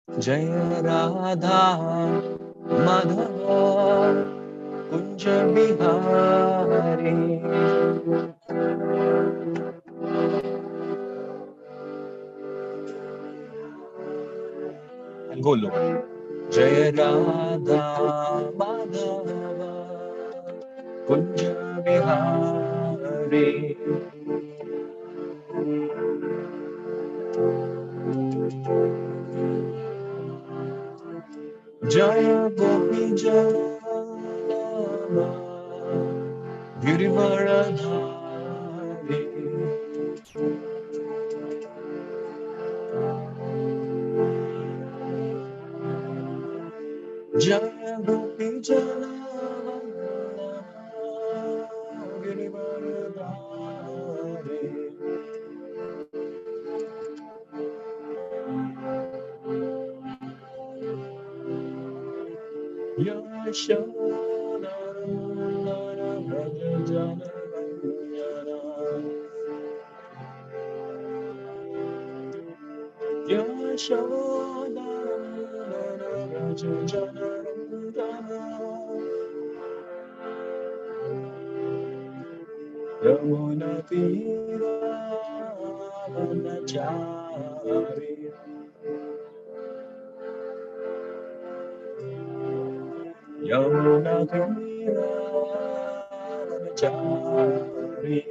Jaya Radha Madhava Kunja Bihari. And go low. Jaya Radha Madhava Kunja Bihari. Jaya Gopi Jaya Girivaradhari. Jaya Gopi Jaya Girivaradhari. Yashoda Raja Jana Ranjana. Yashoda Raja Jana Ranjana. Yamuna Tira Vanachari. Yamuna Tira Vanachari.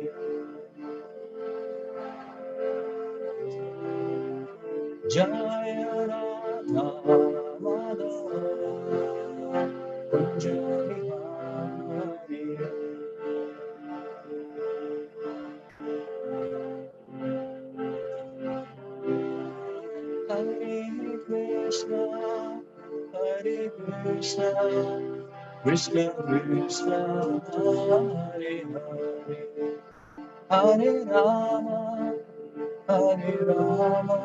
Jaya Radha Madhava Kunja Bihari. Hare Krishna, Hare Krishna, Krishna Krishna, Hare Hare, Hare Rama, Hare Rama,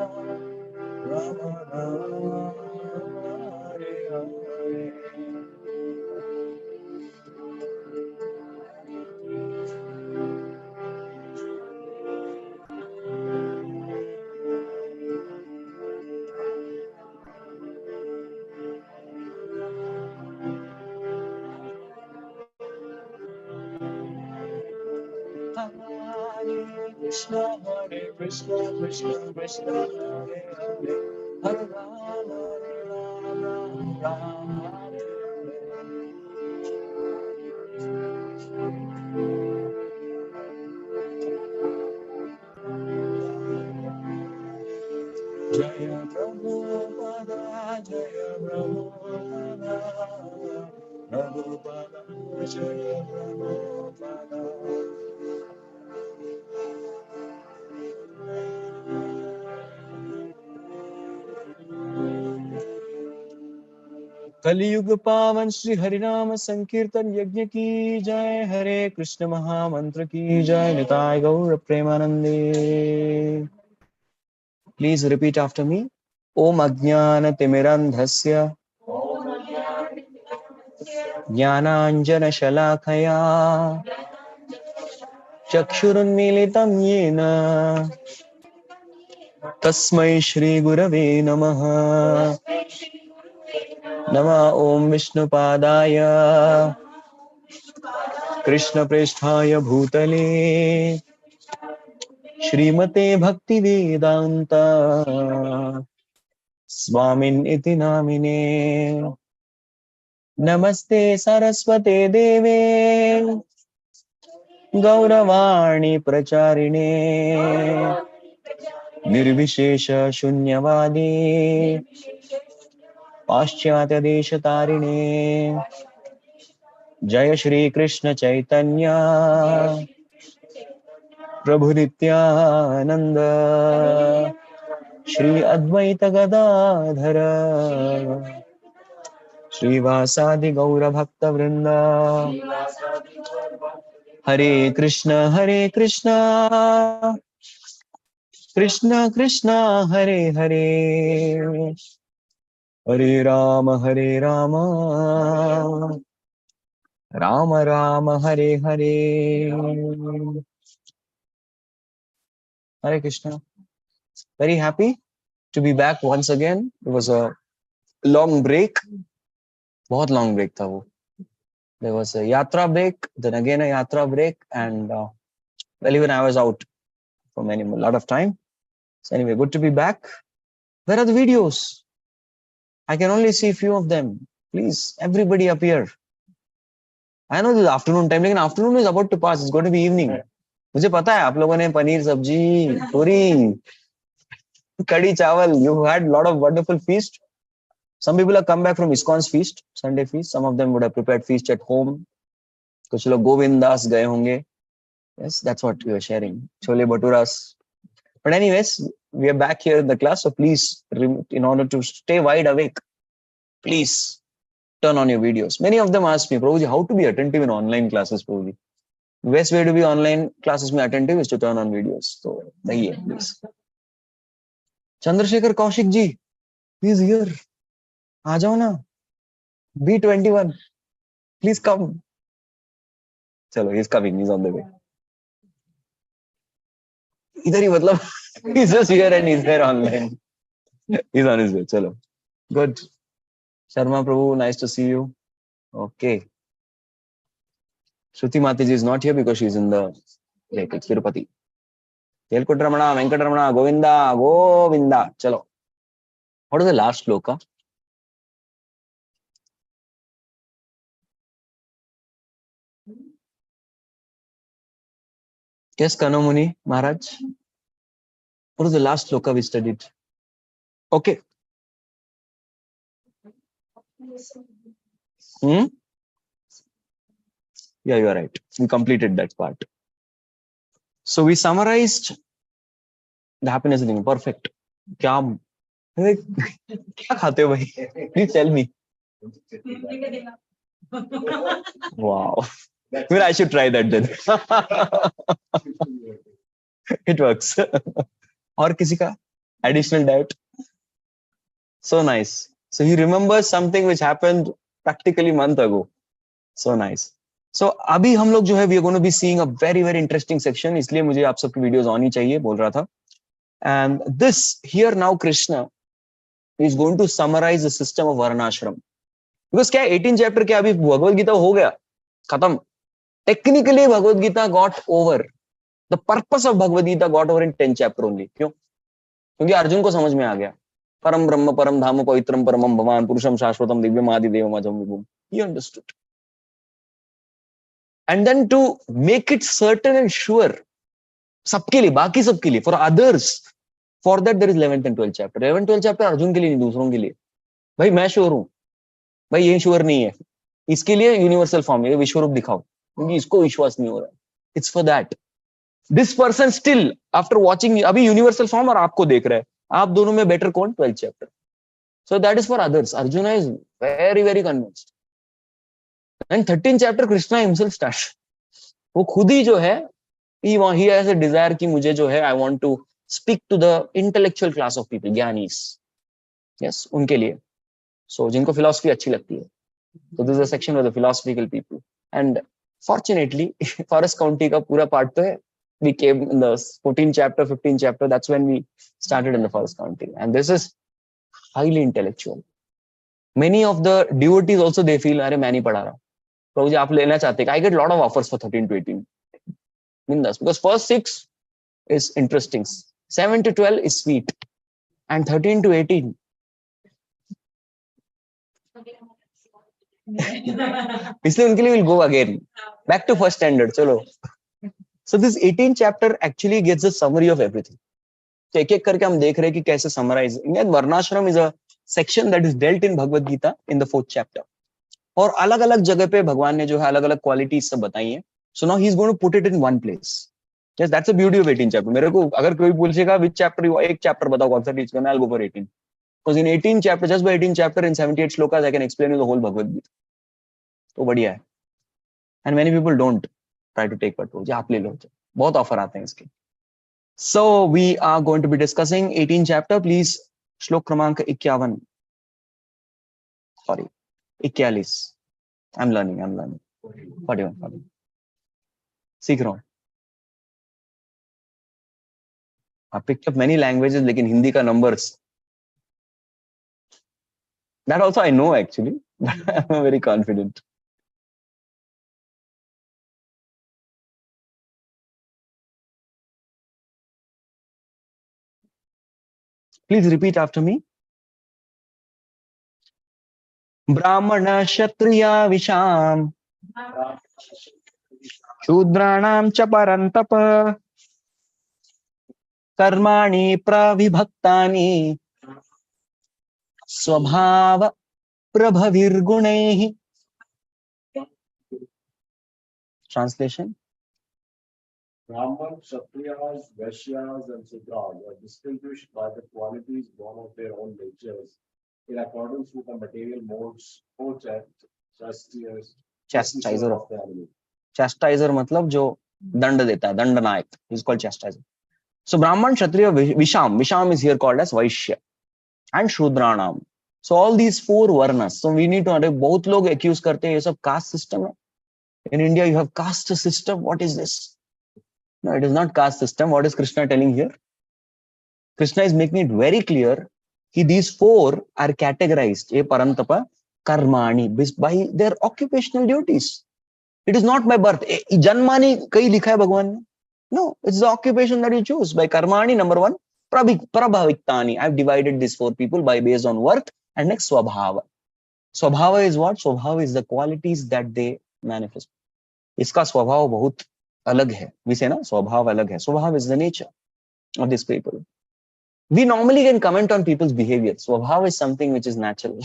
Rama Rama, Hare Hare. Hare Krishna, Hare Krishna, Krishna Krishna, Hare Hare, Hare Rama, Rama, Hare Jaya Prabhupada, Jaya Prabhupada, Prabhupada, Jaya Prabhupada. कलियुग पावन श्री हरिनाम संकीर्तन यज्ञ की जय। हरे कृष्ण महामंत्र की जय। निताय गौर प्रेमानंदे। Please repeat after me. ओम अज्ञान तिमिरंधस्य ज्ञानांजन शलाकया चक्षुरुन्मीलितं येन तस्मै श्री गुरवे नमः। नमः ओम विष्णुपादाय कृष्णप्रेष्ठाय भूतले श्रीमते भक्ति वेदांत स्वामिन् इति नामिने। नमस्ते सरस्वते देवे गौरवाणी प्रचारिणे निर्विशेष शून्यवादी पाश्चात्य देश तारिणे। जय श्री कृष्ण चैतन्य प्रभु नित्यानंद श्री अद्वैत गदाधर श्रीवासादि गौर भक्त वृंद। हरे कृष्ण कृष्ण कृष्ण हरे हरे, हरे Ram Ram Ram Hare Hare. Hare Krishna. Very happy to be back once again. It was a long break. बहुत long break था वो. There was a yatra break, then again a yatra break, and well, even I was out for a lot of time. So anyway, good to be back. Where are the videos? I can only see a few of them. Please, everybody appear. I know this afternoon time, लेकिन afternoon is about to pass. It's going to be evening. मुझे पता है आप लोगों ने पनीर सब्जी, पूरी, कड़ी चावल. You had a lot of wonderful feast. Some people have come back from ISKCON's feast, Sunday feast. Some of them would have prepared feast at home. कुछ लोग गोविंदास गए होंगे. Yes, that's what we are sharing. Chole bhaturas. But anyways, we are back here in the class. So please, in order to stay wide awake, please turn on your videos. Many of them ask me, Prabhuji, how to be attentive in online classes, Prabhuji? Best way to be online classes में attentive is to turn on videos. So, please. Chandrasekhar Kaushik ji, he's here. आ जाओ ना. B21, please come. चलो, he's coming. He's on the way. इधर ही मतलब, he's just here and he's there online. He's on his way. चलो. Good. Sharma Prabhu, nice to see you. Okay. Shruti Mataji is not here because she's in the lake. It's Tirupati. Telkut Ramana, Venkat Ramana, Govinda, Govinda. Chalo. What is the last sloka? Yes, Kanamuni Maharaj. What is the last sloka we studied? Okay. Yeah, you are right. We completed that part. So we summarized the happiness thing. Perfect. क्या खाते हो भाई? Please tell me. Wow. Well, I should try that then. It works. और किसी का additional diet? So nice. So he remembers something which happened practically a month ago. So nice. So अभी हम लोग जो है we are going to be seeing a very very interesting section. इसलिए मुझे आप सबकी videos आनी चाहिए बोल रहा था. And this here now Krishna is going to summarize the system of varnashram. Because क्या 18 chapter क्या अभी भगवद गीता हो गया खत्म. Technically Bhagavad Gita got over. The purpose of Bhagavad Gita got over in 10 chapter only. क्यों? क्योंकि अर्जुन को समझ में आ गया. परम ब्रह्म परम धाम पवित्रम परमम भगवान पुरुषम शाश्वतम दिव्यम आदि देवम अजम विभुम. He understood. And then to make it certain and sure, सबके लिए, बाकी सबके लिए, for others, for that there is 11th and 12th chapter. 11th 12th chapter Arjun के लिए नहीं, दूसरों के लिए. भाई मैं श्योर हूं, भाई ये श्योर नहीं है, इसके लिए यूनिवर्सल फॉर्म है, विश्वरूप दिखाओ, क्योंकि इसको विश्वास नहीं हो रहा है. It's for that. This person still after watching अभी यूनिवर्सल फॉर्म और आपको देख रहा है, आप दोनों में बेटर कौन? 12th chapter. So that is for others. Arjuna is very very convinced. And 13th chapter Krishna himself starts. वो खुद ही जो है, he has a desire कि मुझे जो है, I want to speak to the intellectual class of people, Gyanis. Yes, उनके लिए. So जिनको philosophy अच्छी लगती है. So this is a section for the philosophical people. And fortunately, Forest County का पूरा part तो है. We came in the 14th chapter, 15th chapter. That's when we started in the Forest County. And this is highly intellectual. Many of the devotees also they feel, अरे मैं नहीं पढ़ा रहा. प्रभु जी आप लेना चाहते हैं? I get a lot of offers for 13 to 18. Mindas, because first 6 is interesting, 7 to 12 is sweet, and 13 to 18. इसलिए उनके लिए will go again back to first standard. चलो. So this 18th chapter actually gets a summary of everything. तो एक एक करके हम देख रहे हैं कि कैसे summarize. वर्णाश्रम is a section that is dealt in Bhagavad Gita in the 4th chapter. और अलग अलग जगह पे भगवान ने जो है अलग अलग क्वालिटीज सब बताई हैं. So now he's going to put it in one place. Yes, that's the beauty of 18th chapter. मेरे को अगर कोई पूछेगा which chapter you, एक chapter बताओ कौन सा teach करना, I'll go for 18. Because in 18 chapter, just by 18 chapter in 78 shlokas, I can explain you the whole Bhagavad Gita. तो बढ़िया है. And many people don't try to take part. आप ले लो, बहुत ऑफर आते हैं इसके. So we are going to be discussing 18 chapter. Please, श्लोक क्रमांक 51. Sorry, 41. I'm learning. 41. सीख रहा हूँ. I picked up many languages, लेकिन हिंदी का numbers. That also I know actually, but I'm very confident. Please repeat after me. Brahmana Kshatriya Visham Shudranam cha parantapa Karmani pravibhaktani Swabhava prabhavirgunehi. Translation. Brahman, Kshatriyas, Vaishyas, and Sudras are distinguished by the qualities born of their own natures in accordance with the material modes, chastisers, Chastiser of the animal. chastiser मतलब जो दंड देता है, दंड नायक, is called chastiser. So Brahman, Kshatriya, Visham is here called as Vaishya, and Shudranam. So all these four varnas. So we need to understand. बहुत लोग accuse करते हैं ये सब caste system है. In India you have caste system. What is this? No, it is not caste system. What is Krishna telling here? Krishna is making it very clear that these four are categorized, a parantapa, karmani, by their occupational duties. It is not by birth. Janmani kahi likha hai Bhagwan ne? No, it's the occupation that you choose. By karmani, number one, prabhaviktani. I've divided these four people by based on worth, and next swabhava. Swabhava is what? Swabhava is the qualities that they manifest. इसका स्वभाव बहुत अलग है. We say ना स्वभाव अलग है. स्वभाव is the nature of these people. We normally can comment on people's behavior. Swabhav is something which is natural.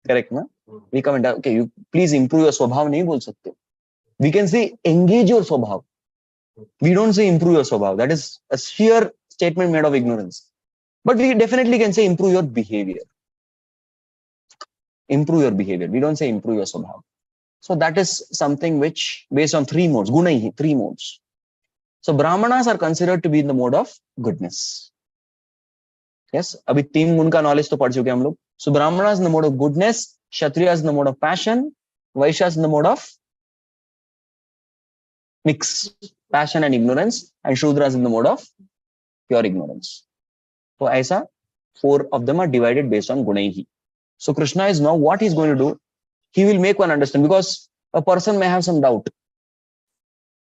Correct, na? We comment, okay, you please improve your swabhav, nahi bol sakte. We can say engage your swabhav. We don't say improve your swabhav. That is a sheer statement made of ignorance. But we definitely can say improve your behavior. Improve your behavior. We don't say improve your swabhav. So that is something which based on three modes, guna, three modes. So Brahmanas are considered to be in the mode of goodness. Yes, अभी तीन गुण का knowledge तो पढ़ चुके हम लोग. So Brahmanas in the mode of goodness, Kshatriyas in the mode of passion, Vaishyas in the mode of mix, passion and ignorance, and Shudras in the mode of pure ignorance. So ऐसा four of them are divided based on gunaihi. So Krishna is now what he's going to do. He will make one understand because a person may have some doubt.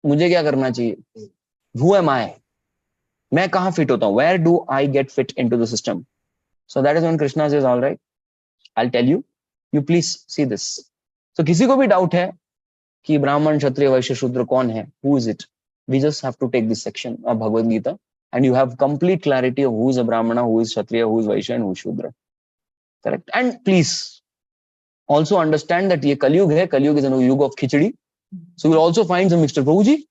मुझे क्या करना चाहिए? Who am I? मैं कहाँ fit होता हूँ? Where do I get fit into the system? So that is when Krishna says, all right, I'll tell you, you please see this. So किसी को भी doubt है कि ब्राह्मण, क्षत्रिय, वैश्य, शूद्र कौन है? Who is it? We just have to take this section of Bhagavad Gita and you have complete clarity of who is a brahmana, who is kshatriya, who is vaishya and who is shudra. Correct? And please also understand that ये कलयुग है. कलयुग is a युग of khichdi. So you'll also find some mixture. प्रभु जी,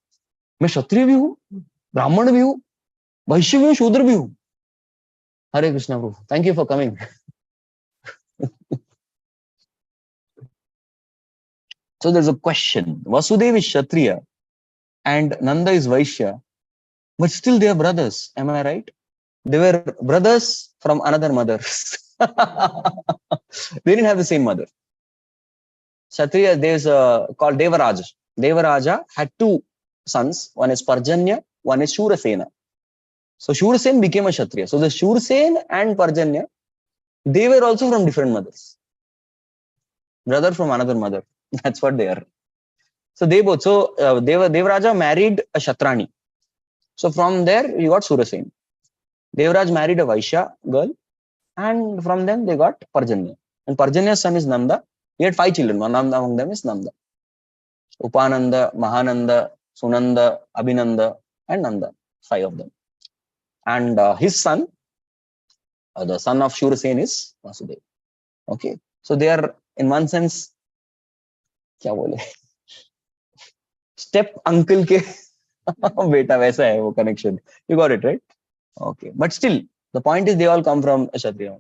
मैं क्षत्रिय भी हूँ, ब्राह्मण भी हूँ, वैश्य भी हूँ, शूद्र भी हूँ. Hare Krishna, Prabhu. Thank you for coming. So there's a question. Vasudeva is Kshatriya and Nanda is Vaishya, but still they are brothers. Am I right? They were brothers from another mother. They didn't have the same mother. Kshatriya, there's called Devaraja. Devaraja had two sons. One is Parjanya, one is Shurasena. So Shurasen became a Kshatriya. So the Shurasen and Parjanya, they were also from different mothers. Brother from another mother. That's what they are. So they both. So Devaraja married a Kshatrani. So from there you got Shurasen. Devaraj married a Vaishya girl, and from them they got Parjanya. And Parjanya's son is Nanda. He had 5 children. One among them is Nanda. Upananda, Mahananda, Sunanda, Abhinanda, and Nanda. 5 of them. And his son, the son of Shurasen is Vasudeva. Okay. So they are in one sense, क्या बोले, step uncle के बेटा वैसा है वो connection. You got it, right? Okay. But still, the point is they all come from a Kshatriya.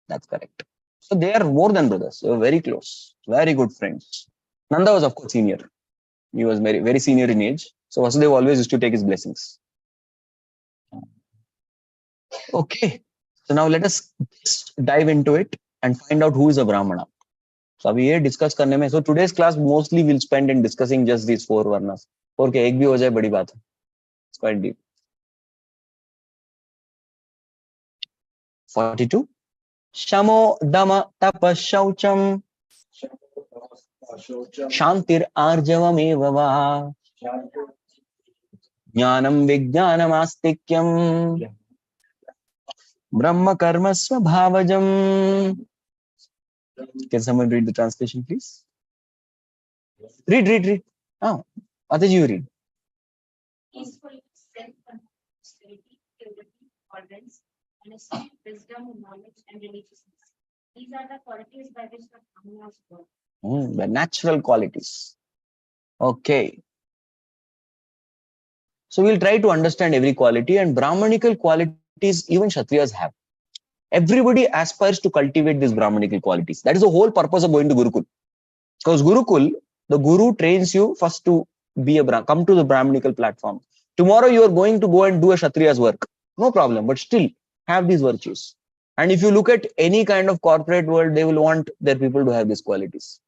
That's correct. So they are more than brothers. They were very close, very good friends. Nanda was of course senior. He was very, very senior in age. So Vasudeva always used to take his blessings. Okay. So now let us just dive into it and find out who is a Brahmana. So अभी ये discuss करने में. So today's class mostly will spend in discussing just these 4 varnas. 4 के एक भी हो जाए बड़ी बात है. It's quite deep. 42. शमो दम तप शौचम शांतिर आर्जवमेव वा ज्ञानम विज्ञानमास्तिक्यम ब्रह्म कर्म स्वभावजम. Can someone read the translation, please? Read. Ah, Ataji, you read. Peaceful, self-austerity, purity, tolerance, honesty, wisdom, knowledge, and religiousness. These are the qualities by which the Brahmanas work. The natural qualities. Okay. So we'll try to understand every quality, and Brahmanical qualities even Kshatriyas have. Everybody aspires to cultivate these Brahmanical qualities. That is the whole purpose of going to Gurukul. Because Gurukul, the Guru trains you first to be a come to the Brahmanical platform. Tomorrow you are going to go and do a Kshatriya's work. No problem, but still have these virtues. And if you look at any kind of corporate world, they will want their people to have these qualities.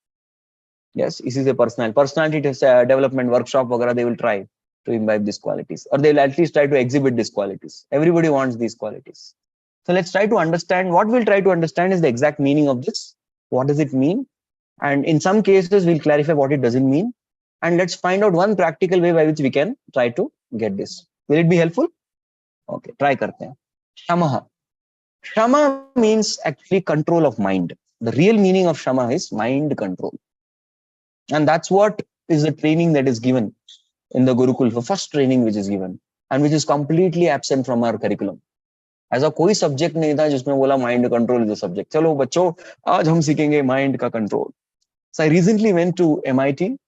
Yes, this is a personality development workshop, they will try to imbibe these qualities, or they will at least try to exhibit these qualities. Everybody wants these qualities. So let's try to understand. What we'll try to understand is the exact meaning of this. What does it mean? And in some cases, we'll clarify what it doesn't mean. And let's find out one practical way by which we can try to get this. Will it be helpful? Okay, try karte hain. Shamaha. Shama means actually control of mind. The real meaning of Shama is mind control. And that's what is the training that is given in the Gurukul, the first training which is given, and which is completely absent from our curriculum. ऐसा कोई subject नहीं था जिसमें बोला mind control is the subject. चलो बच्चों, आज हम सीखेंगे माइंड का control. So I recently went to MIT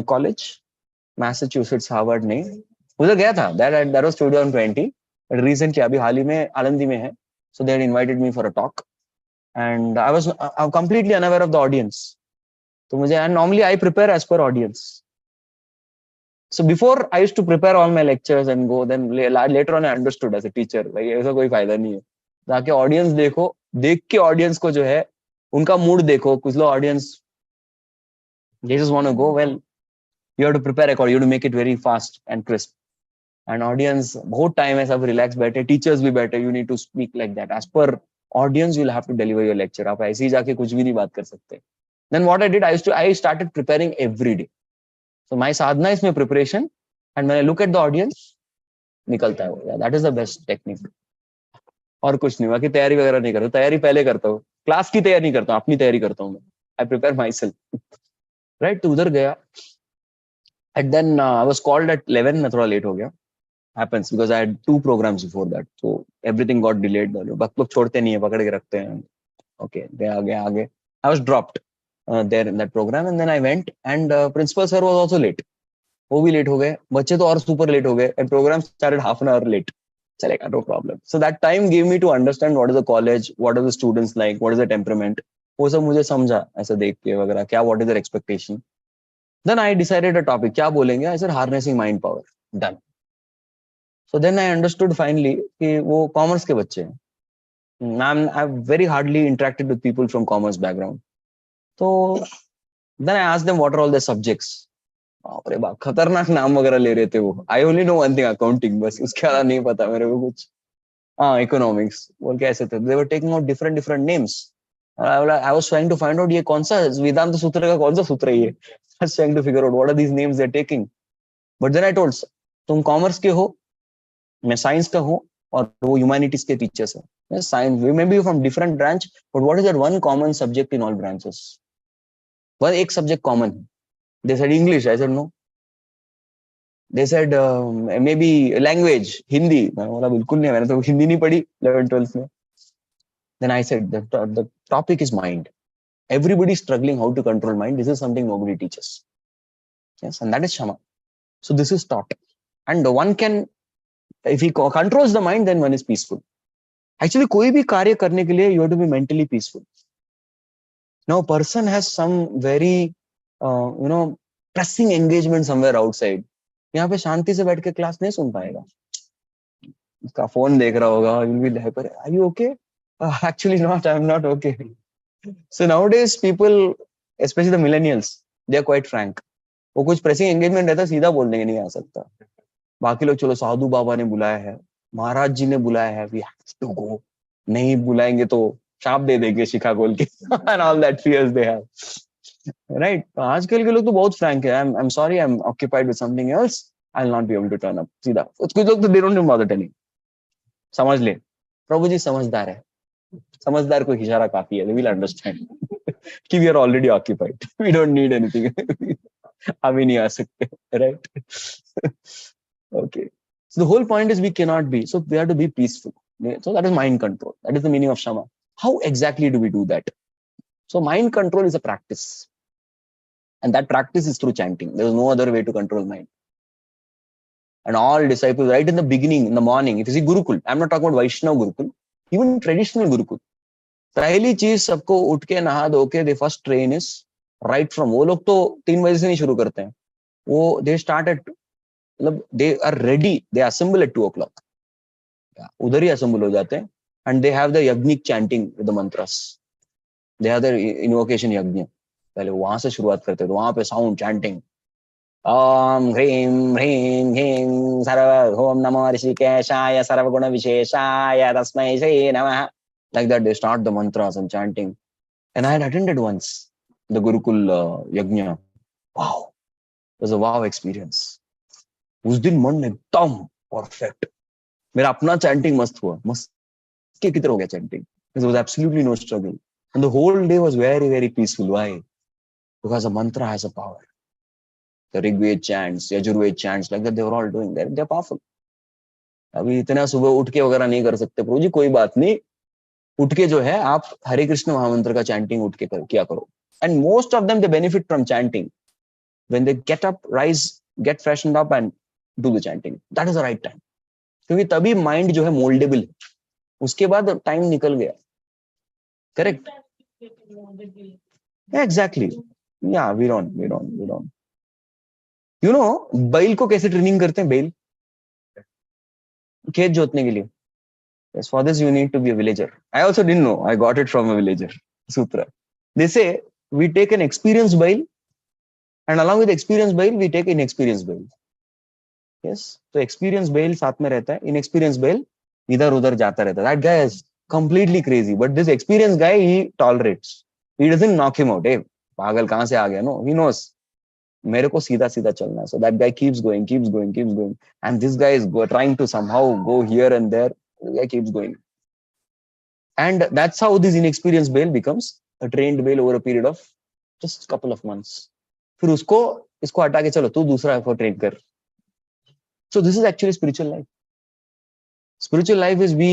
college, Massachusetts, Harvard नहीं, उधर गया था. That was 2020. But recently अभी हाल ही में आलंदी में है. So they had invited me for a talk, and I'm completely unaware of the audience. तो मुझे, and normally I prepare as per audience. So before I used to prepare all my lectures and go, then later on I understood as a teacher, भाई ऐसा कोई फायदा नहीं है. जाके audience देखो, देख के ऑडियंस को जो है उनका मूड देखो. कुछ लोग audience they just want to go, well, you have to prepare accordingly, you have to make it very fast and crisp. And audience बहुत time है, सब relax बैठे, teachers भी बैठे, you need to speak like that. As per audience, you'll have to deliver your lecture. आप ऐसे ही जाके कुछ भी नहीं बात कर सकते. Then what I did, I started preparing every day. So my sadhana is my preparation, and when I look at the audience, निकलता है वो. Yeah, that is the best technique. और कुछ नहीं, बाकी तैयारी वगैरह नहीं करता. तैयारी पहले करता हूँ, क्लास की तैयारी नहीं करता हूँ, अपनी तैयारी करता हूँ मैं. I prepare myself. Right, तो उधर गया. And then I was called at 11, मैं थोड़ा late हो गया. Happens because I had 2 programs before that, so everything got delayed. लोग छोड़ते नहीं है, पकड़ के रखते हैं. Okay, आगे. I was dropped there in that program, and then I went, and principal sir was also late. वो भी late हो गए, बच्चे तो और super late हो गए, and program started half an hour late. चलेगा, no problem. So that time gave me to understand what is the college, what are the students like, what is the temperament. वो सब मुझे समझा ऐसा देख के वगैरह, क्या what is their expectation. Then I decided a topic, क्या बोलेंगे. I said harnessing mind power. Done. So then I understood finally कि वो commerce के बच्चे हैं. I've very hardly interacted with people from commerce background. So then I asked them what are all their subjects. अरे बाप, खतरनाक नाम वगैरह ले रहे थे वो. I only know one thing, accounting. बस उसके अलावा नहीं पता मेरे को कुछ. Economics. बोल के ऐसे थे. They were taking out different names. I was trying to find out ये कौन सा वेदांत सूत्र का कौन सा सूत्र है ये. I was trying to figure out what are these names they're taking. But then I told, तुम कॉमर्स के हो, मैं साइंस का हूँ, और वो ह्यूमैनिटीज के टीचर्स हैं. Science, we may be from different branch, but what is that one common subject in all branches? वह एक सब्जेक्ट कॉमन है. They said English. I said no. They said maybe language, Hindi. मैं बोला बिल्कुल नहीं, मैंने तो हिंदी नहीं पढ़ी 11th 12th में. Then I said the topic is mind. Everybody is struggling how to control mind. This is something nobody teaches. Yes, and that is Shama. So this is taught, and one can, if he controls the mind, then one is peaceful. Actually, कोई भी कार्य करने के लिए you have to be mentally peaceful. Now, a person has some very pressing engagement somewhere outside. यहाँ पे शांति से बैठ के क्लास नहीं सुन पाएगा. उसका फोन देख रहा होगा. You'll be like, are you okay? Actually not, I'm not okay. So nowadays people, especially the millennials, they are quite frank. वो कुछ pressing engagement रहता है, सीधा बोल देंगे नहीं आ सकता. बाकी लोग चलो साधु बाबा ने बुलाया है, महाराज जी ने बुलाया है, we have to go. नहीं बुलाएंगे तो शाप दे देंगे शिखा खोल के and all that fears they have, right? आजकल के लोग तो बहुत frank है. I'm sorry, I'm occupied with something else, I'll not be able to turn up. सीधा कुछ लोग तो they don't even bother telling. समझ ले प्रभु जी समझदार है, समझदार को इशारा काफी है, they will understand कि we are already occupied, we don't need anything. अभी नहीं आ सकते, right? Okay, so the whole point is we cannot be, so we have to be peaceful. So that is mind control, that is the meaning of shama. How exactly do we do that? So mind control is a practice, and that practice is through chanting. There is no other way to control mind. And all disciples, right in the beginning, in the morning, it is a Gurukul. I'm not talking about Vaishnav Gurukul, even traditional Gurukul. पहली चीज सबको उठ के नहा धो के they first train is right from, वो लोग तो 3 बजे से नहीं शुरू करते हैं, वो दे स्टार्ट एट, मतलब they are ready, they assemble at 2 o'clock, उधर ही असेंबल हो जाते हैं. एंड दे हैव द यज्ञिक chanting with the mantras, they have the invocation yajna, पहले वहां से शुरुआत करते हैं. तो वहां पे साउंड चैंटिंग, ओम ह्रीं ह्रीं ह्रीं सर्व ओम नमो ऋषिकेशाय सर्वगुण विशेषाय तस्मै श्री नमः. Like that, they start the mantras and chanting. And I had attended once the Gurukul Yajna. Wow, it was a wow experience. उस दिन मन एकदम परफेक्ट, मेरा अपना चैंटिंग मस्त हुआ, मस्त के किधर हो गया chanting. There was absolutely no struggle, and the whole day was very very peaceful. Why? Because the mantra has a power. The Rigved chants, Yajurved chants, like that, they were all doing. They're powerful. अभी इतना सुबह उठ के वगैरह नहीं कर सकते प्रभु जी, कोई बात नहीं, उठ के जो है आप हरे कृष्ण महामंत्र का चैंटिंग उठ के किया करो. And most of them they benefit from chanting when they get up, rise, get freshened up and do the chanting. That is the right time, क्योंकि तभी माइंड जो है मोल्डेबल है. उसके बाद टाइम निकल गया. Correct, exactly. या वी डोंट यू नो, बैल को कैसे ट्रेनिंग करते हैं? बैल खेत जोतने के लिए. Yes, for this you need to be a villager. I also didn't know. I got it from a villager sutra. They say we take an experienced bail, and along with experienced bail, we take inexperienced bail. Yes, so experienced bail साथ में रहता है, inexperienced bail इधर उधर जाता रहता है. That guy is completely crazy, but this experienced guy, he tolerates. He doesn't knock him out. Hey, पागल कहाँ से आ गया? No, he knows. मेरे को सीधा सीधा चलना है. So that guy keeps going, and this guy is trying to somehow go here and there. The guy keeps going, and that's how this inexperienced bail becomes a trained bail over a period of just a couple of months. फिर उसको इसको हटा के चलो तू दूसरा को train कर. So this is actually spiritual life. Spiritual life is we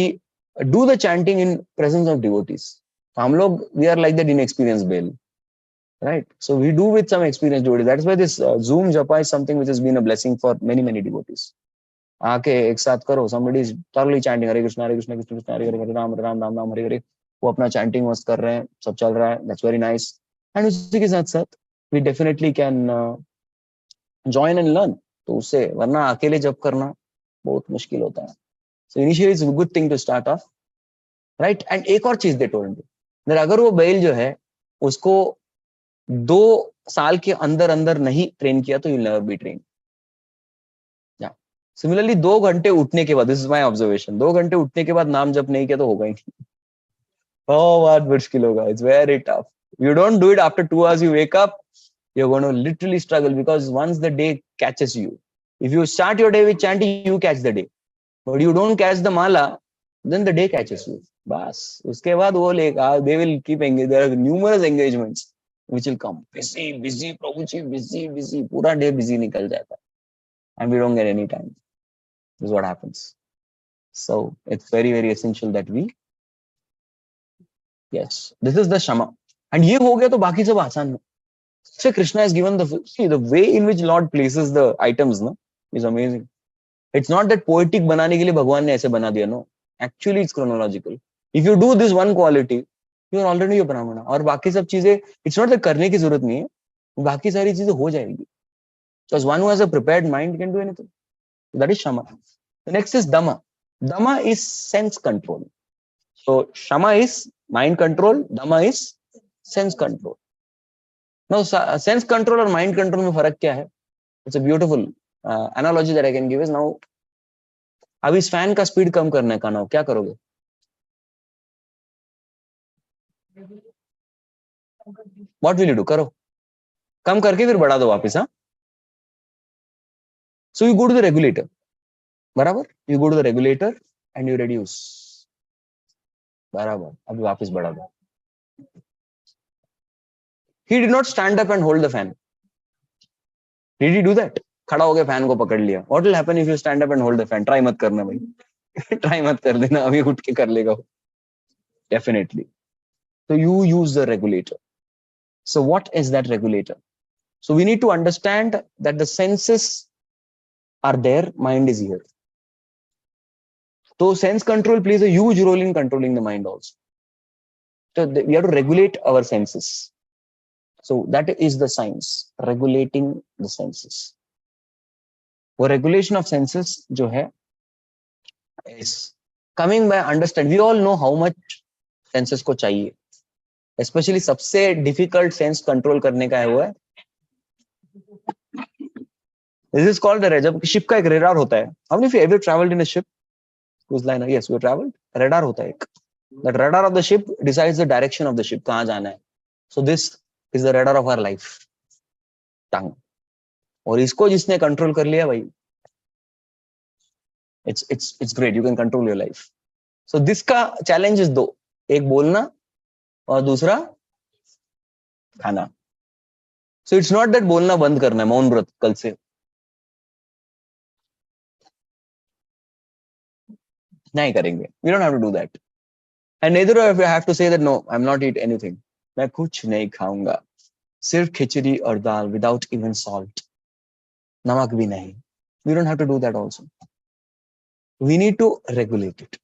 do the chanting in presence of devotees. हम लोग we are like that inexperienced bail, right? So we do with some experienced devotees. That's why this Zoom japa is something which has been a blessing for many devotees. आके एक साथ करो, somebody is thoroughly chanting हरे कृष्णा कृष्ण कृष्ण हरे हरे, हरे राम राम राम हरे हरे, वो अपना chanting मस्त कर रहे हैं, सब चल रहा है. That's very nice. एंड उसी के साथ साथ we definitely can join and learn. तो उससे, वरना अकेले जब करना बहुत मुश्किल होता है. So initially it's a good thing to start off, right. And एक और चीज दे टोल्ड मी, अगर वो बैल जो है उसको 2 साल के अंदर अंदर नहीं ट्रेन किया तो you will never be train. Similarly 2 घंटे उठने के बाद, दिस इज माय ऑब्जर्वेशन, 2 घंटे उठने के बाद नाम जप नहीं किया तो होगा ही नहीं. बहुत मुश्किल होगा. It's very tough. You don't do it after 2 hours you wake up, you're going to literally struggle, because once the day catches you, if you start your day with chanting, you catch the day, but you don't catch the mala, then the day catches you. Bas, uske baad wo they will keep engaged. There are numerous engagements which will come. Busy, Prabhuji, busy. Pura day busy nikal jata, and we don't get any time. This is what happens. So it's very essential that we, yes, this is the shama. And ये हो गया तो बाकी सब आसान है. So Krishna has given the way in which Lord places the items, no, is amazing. It's not that poetic बनाने के लिए भगवान ने ऐसे बना दिया, no. Actually it's chronological. If you do this one quality, you are already a brahmana. और बाकी सब चीजें, it's not that करने की जरूरत नहीं है, बाकी सारी चीजें हो जाएगी. Because one who has a prepared mind can do anything. That is shama. The next is dhamma. Dhamma is sense control. So shama is mind control, dhamma is sense control. Now sense control और mind control में फर्क क्या है? It's a beautiful analogy that I can give is, now अब इस fan का speed कम करने का, ना क्या करोगे? What will you do? करो, कम करके फिर बढ़ा दो वापस, हाँ? So you go to the regulator, बराबर? You go to the regulator and you reduce, बराबर? अभी वापस बढ़ा दो. He did not stand up and hold the fan. Did he do that? खड़ा हो गया फैन को पकड़ लिया. What will happen if you stand up and hold the fan? Try मत करना भाई. Try मत कर देना, अभी उठ के कर लेगा. Definitely. So you use the regulator. So what is that regulator? So we need to understand that the senses are there, mind is here. So sense control plays a huge role in controlling the mind also. So we have to regulate our senses. So that is the science, regulating the senses. वो regulation of senses जो है is coming by understand. We all know how much senses को चाहिए. Especially सबसे difficult sense control करने का है वो है. This is called the radar. जब ship का एक radar होता है. How many of you ever traveled in a ship? Cruise liner? Yes, we traveled. Radar होता है एक. That radar of the ship decides the direction of the ship. कहाँ जाना है. So this is the radar of our life. Tongue. और इसको जिसने control कर लिया भाई, it's great. You can control your life. So this का challenge is दो. एक बोलना और दूसरा खाना. So it's not that बोलना बंद करना है, मौन व्रत कल से. नहीं करेंगे. We don't have to do that. And neither of you have to say that no, I'm not eat anything. मैं कुछ नहीं खाऊंगा. सिर्फ खिचड़ी और दाल without even salt. नमक भी नहीं. We don't have to do that also. We need to regulate it.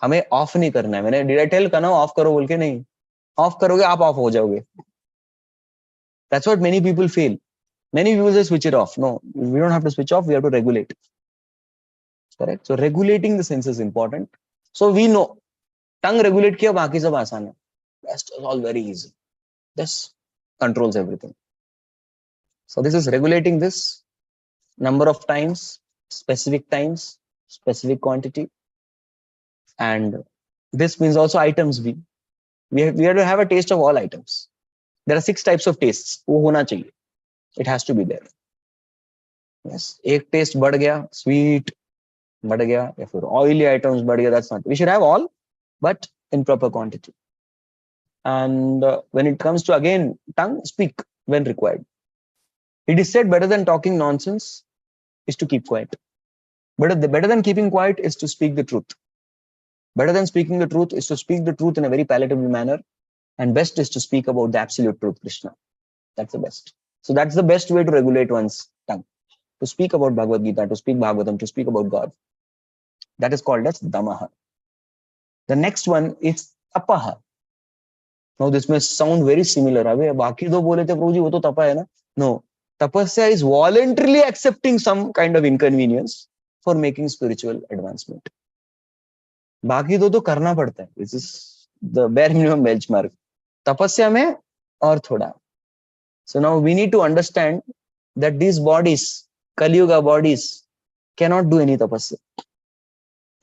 हमें ऑफ नहीं करना है. मैंने did I tell कना ऑफ करो बोल के नहीं. ऑफ करोगे आप ऑफ हो जाओगे. That's what many people fail. Many people say switch it off. No, we don't have to switch off. We have to regulate. Correct. So regulating the sense is important. So we know tongue regulate किया बाकी सब आसान है. Rest is all very easy. This controls everything. So this is regulating this number of times, specific quantity, and this means also items. We have to have a taste of all items. There are 6 types of tastes. वो होना चाहिए. It has to be there. Yes. एक taste बढ़ गया, sweet बढ़ गया, या फिर oily items बढ़ गया. That's not. We should have all, but in proper quantity. And when it comes to again tongue, speak when required. It is said better than talking nonsense is to keep quiet. Better than keeping quiet is to speak the truth. Better than speaking the truth is to speak the truth in a very palatable manner. And best is to speak about the absolute truth, Krishna. That's the best. So that's the best way to regulate one's tongue. To speak about Bhagavad Gita, to speak Bhagavatam, to speak about God. That is called as Damaha. The next one is Tapaha. Now this may sound very similar. अबे बाकी दो बोले थे प्रभु जी वो तो तपा है ना? No. Tapasya is voluntarily accepting some kind of inconvenience for making spiritual advancement. बाकी दो तो करना पड़ता है. This is the bare minimum benchmark. Tapasya में और थोड़ा. So now we need to understand that these bodies, Kali Yuga bodies, cannot do any tapasya.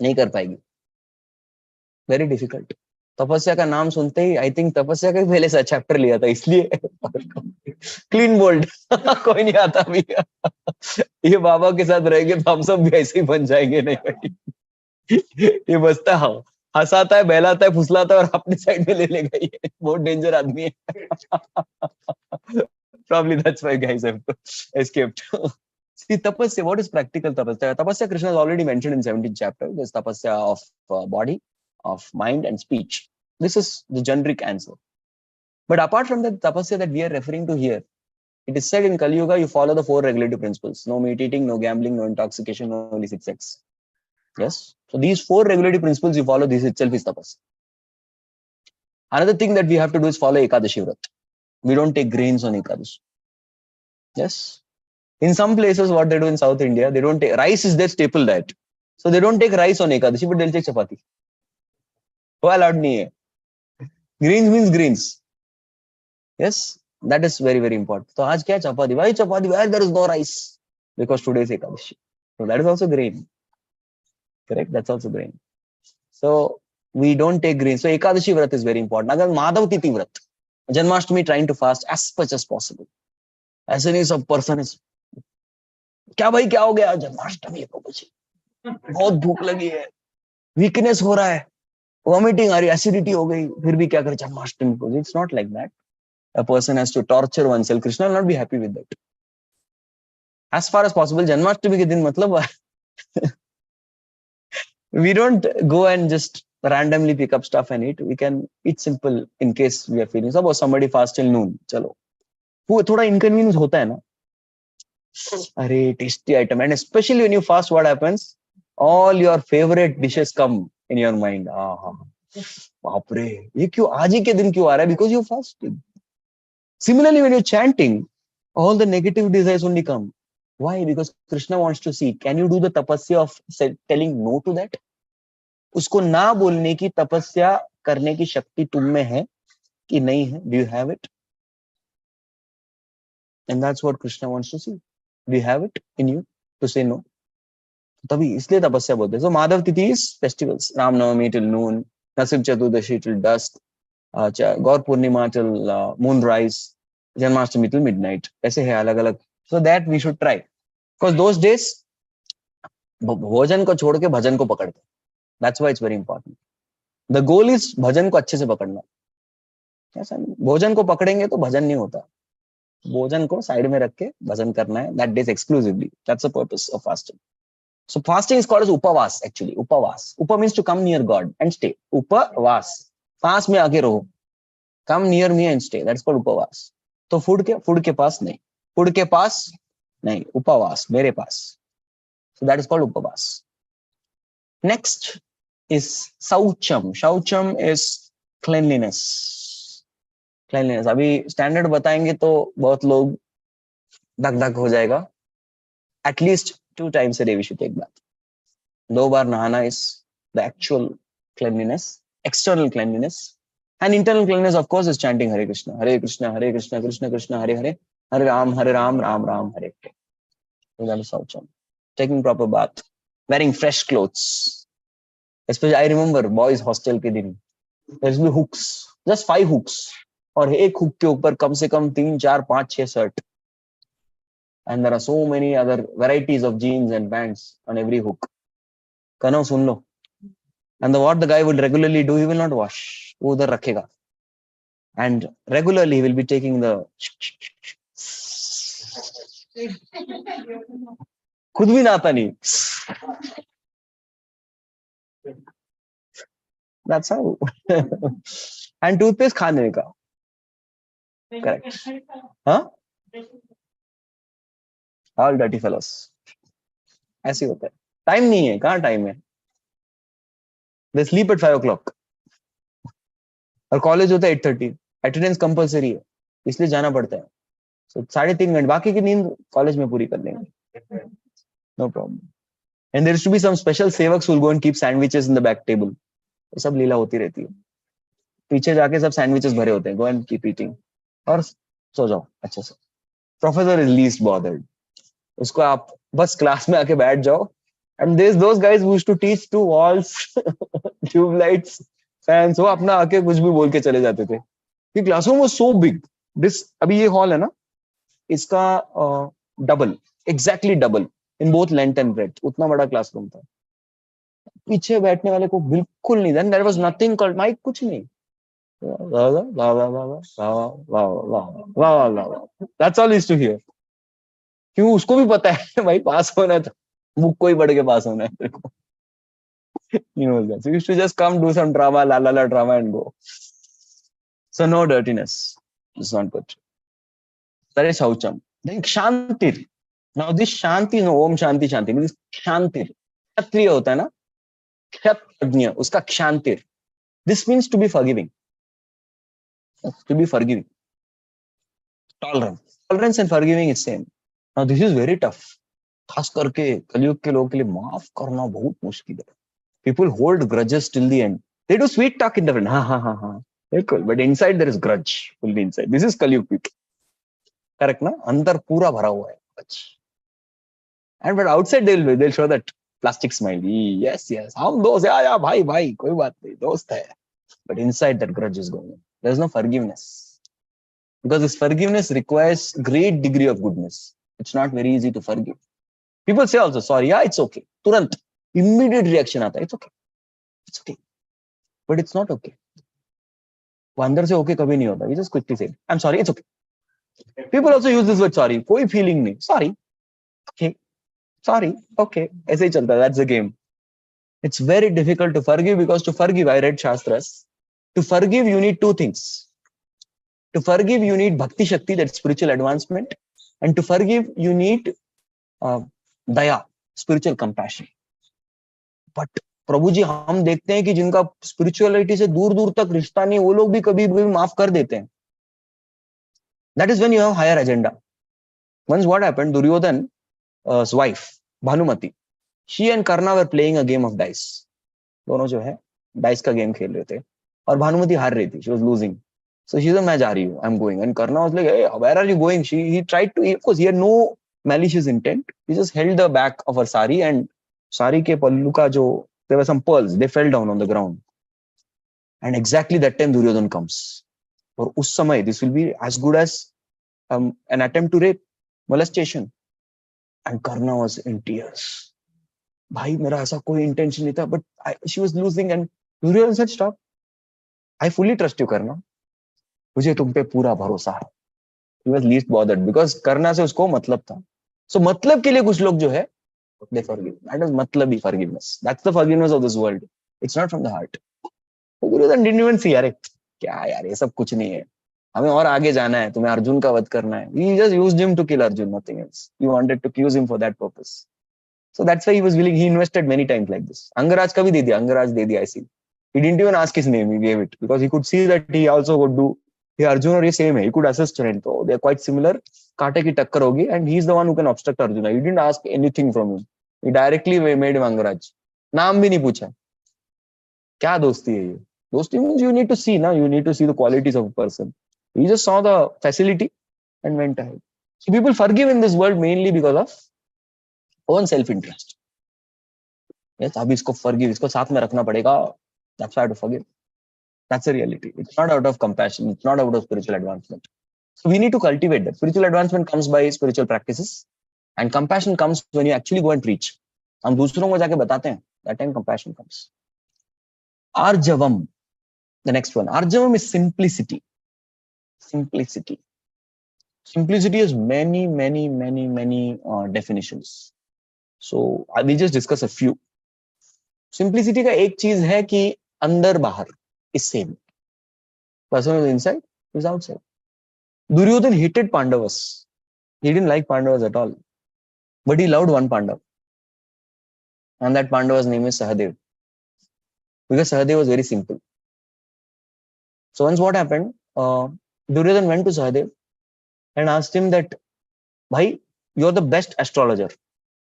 नहीं कर पाएगी. Very difficult. तपस्या का नाम सुनते ही आई थिंक तपस्या का ही पहले से चैप्टर लिया था इसलिए क्लीन बोल्ड कोई नहीं आता अभी. ये बाबा के साथ रहेंगे तो हम सब भी ऐसे ही बन जाएंगे. नहीं भाई ये बसता है, हंसाता है, बहलाता है, फुसलाता है और अपने साइड में ले लेगा. ये बहुत डेंजर आदमी है. Probably that's why guys have escaped. See, tapasya, what is practical tapasya? Tapasya Krishna has already mentioned in 17th chapter. There's tapasya of body, of mind and speech. This is the generic answer. But apart from that tapasya that we are referring to here, it is said in Kali Yuga, you follow the 4 regulative principles. No meat eating, no gambling, no intoxication, no illicit sex. Yes. So these 4 regulative principles you follow, this itself is tapasya. Another thing that we have to do is follow Ekadashi Vrat. We don't take grains on Ekadashi. Yes. In some places, what they do in South India, they don't take, rice is their staple diet. So they don't take rice on Ekadashi, but they'll take chapati. वो allowed नहीं है. Greens means greens. Yes, that is very, very important. So आज क्या chapati? Why chapati? Why there is no rice? Because today is Ekadashi. So that is also grain. Correct? That's also grain. So We don't take grains. So Ekadashi Vrat is very important. Agar Madhav Titi Vrat, Janmashtami trying to fast as much as possible. ऐसे नहीं सब person is क्या भाई क्या हो गया जन्माष्टमी को बची बहुत भूख लगी है वीकनेस हो रहा है वॉमिटिंग आ रही एसिडिटी हो गई फिर भी क्या करे जन्माष्टमी को it's not like that a person has to torture oneself Krishna will not be happy with that as far as possible Janmashtami के दिन मतलब we don't go and just randomly pick up stuff and eat we can eat simple in case we are feeling suppose somebody fast till noon चलो वो थोड़ा inconvenience होता है ना अरे tasty item and especially when you fast what happens all your favorite dishes come in your mind बाप रे ये क्यों आज ही के दिन क्यों आ रहा है because you're fasting similarly when you're chanting all the negative desires only come why because Krishna wants to see can you do the tapasya of telling no to that उसको ना बोलने की तपस्या करने की शक्ति तुम में है कि नहीं है do you have it and that's what Krishna wants to see do you have it in you to say no तभी इसलिए तपस्या बोलते हैं so Madhav Tithi is festivals Ram Navami till noon Nasib Chaturdashi till dusk Gaur Purnima till moonrise Janmashtami till midnight ऐसे है अलग अलग so that we should try because those days भोजन को छोड़ के भजन को पकड़ते हैं that's why it's very important the goal is भजन को अच्छे से पकड़ना ऐसा नहीं भोजन को पकड़ेंगे तो भजन नहीं होता भोजन को साइड में रख के भजन करना है that days exclusively that's the purpose of fasting so fasting is called as upavas actually upavas upa means to come near God and stay upavas पास में आके रहो come near me and stay that's called upavas तो food के पास नहीं food के पास नहीं उपवास मेरे पास so that is called upavas next is shaucham is cleanliness अभी स्टैंडर्ड बताएंगे तो बहुत लोग धक धक हो जाएगा at least 2 times a day we should take bath 2 बार नहाना is the actual cleanliness external cleanliness and internal cleanliness of course is chanting Hare Krishna Krishna Krishna Krishna Hare Hare Hare Ram Ram Ram Hare Hare so that is shaucham taking proper bath wearing fresh clothes especially I remember boys hostel के दिन there will be hooks just 5 hooks और एक hook के ऊपर कम से कम 3 4 5 6 shirt and there are so many other varieties of jeans and pants on every hook कनो सुन लो and what the guy will regularly do he will not wash वो उधर रखेगा and regularly he will be taking the खुद भी नहाता नहीं that's how and toothpaste खाने का correct huh all dirty fellows ऐसे होता है टाइम नहीं है कहाँ टाइम है they sleep at 5 o'clock और कॉलेज होता है 8:30 अटेंडेंस कंपलसरी है इसलिए जाना पड़ता है so 3.5 घंटे बाकी की नींद कॉलेज में पूरी कर लेंगे no problem and there used to be some special sevaks who will go and keep sandwiches in the back table ये सब लीला होती रहती है पीछे जाके सब सैंडविचेस भरे होते हैं go and keep eating और सो जाओ अच्छे से प्रोफेसर इज लीस्ट बॉदर्ड उसको आप बस क्लास में आके बैठ जाओ and this those guys used to teach to walls tubelights fans वो अपना आके कुछ भी बोल के चले जाते थे ये classroom was so big this अभी ये हॉल है ना इसका double exactly double in both length and breadth उतना बड़ा क्लासरूम था पीछे बैठने वाले को बिल्कुल नहीं then there was nothing called mic कुछ नहीं That's all is to hear. क्यों उसको भी पता है भाई पास होना है तो बुक को ही पढ़ के पास होना है तेरे को you know that so you should just come do some drama la drama and go so no dirtiness it's not good that is shaucham then kshantir now this shanti no om shanti means kshantir kshatriya होता है ना kshatrajna उसका kshantir this means to be forgiving tolerance and forgiving is same now this is very tough खास करके कलयुग के लोगों के लिए माफ करना बहुत मुश्किल है people hold grudges till the end they do sweet talk in the front ha बिल्कुल but inside there is grudge fully inside this is कलयुग people correct ना अंदर पूरा भरा हुआ है and but outside they'll show that Plastic smiley. Yes, yes. हम दोस्त, yeah, भाई, भाई, कोई बात नहीं, दोस्त है. But inside that grudge is going on. There's no forgiveness. Because this forgiveness requires great degree of goodness. It's not very easy to forgive. People say also, sorry, yeah, it's okay. तुरंत, immediate reaction आता है, it's okay. It's okay. But it's not okay. वो अंदर से okay कभी नहीं होता. We just quickly say, I'm sorry, it's okay. People also use this word sorry. कोई feeling नहीं. Sorry. Okay. Sorry. Okay. ऐसे ही चलता है. That's the game. It's very difficult to forgive because to forgive, I read Shastras. To forgive, you need two things. To forgive, you need Bhakti Shakti, that's spiritual advancement. And to forgive, you need Daya, spiritual compassion. But प्रभु जी हम देखते हैं कि जिनका spirituality से दूर दूर तक रिश्ता नहीं, वो लोग भी कभी भी माफ कर देते हैं. That is when you have higher agenda. Once what happened, Duryodhan's wife, Bhanumati, she and Karna were playing a game of dice. दोनों जो है डाइस का गेम खेल रहे थे और भानुमति हार रही थी. She was losing. So she said, मैं जा रही हूँ, I'm going. And Karna was like, hey, where are you going? He tried to, of course, he had no malicious intent. He just held the back of her sari and sari ke pallu ka jo, there were some pearls, they fell down on the ground. And exactly that time Duryodhan comes. और उस समय, this will be as good as an attempt to rape, molestation. And Karna was in tears. भाई मेरा ऐसा कोई intention नहीं था, but she was losing and Duryodhan said, stop. I fully trust you, Karna. मुझे तुम पे पूरा भरोसा है. He was least bothered because करना से उसको मतलब था. So मतलब के लिए कुछ लोग जो है, they forgive. That is मतलबी forgiveness. That's the forgiveness of this world. It's not from the heart. Duryodhan didn't even see, अरे क्या यार ये सब कुछ नहीं है. हमें और आगे जाना है. तुम्हें अर्जुन का वध करना है. He just used him to kill Arjun, nothing else. He wanted to use him for that purpose. So that's why he was willing. He invested many times like this. Angraj का भी दे दिया. अंगराज दे दिया ऐसी. He didn't even ask his name. He gave it because he could see that he also would do. ये अर्जुन और ये same है. He could assist him. So they are quite similar. कांटे की टक्कर होगी and he is the one who can obstruct Arjuna. He didn't ask anything from him. He directly made him Angraj. नाम भी नहीं पूछा. क्या दोस्ती है ये? दोस्ती means you need to see, ना? You need to see the qualities of a person. He just saw the facility and went ahead. So people forgive in this world mainly because of own self-interest. Yes, अब इसको forgive, इसको साथ में रखना पड़ेगा. That's why I have to forgive. That's the reality. It's not out of compassion. It's not out of spiritual advancement. So we need to cultivate that. Spiritual advancement comes by spiritual practices, and compassion comes when you actually go and preach. हम दूसरों को जाके बताते हैं. That time compassion comes. Arjavam, the next one. Arjavam is simplicity. Simplicity. Simplicity has many definitions. So I will just discuss a few. Simplicity का एक चीज है कि अंदर बाहर is same. Person is inside, is outside. Duryodhan hated Pandavas. He didn't like Pandavas at all. But he loved one Pandav. And that Pandava's name is Sahadev. Because Sahadev was very simple. So once what happened, Duryodhan went to Sahadev and asked him that, Bhai, you're the best astrologer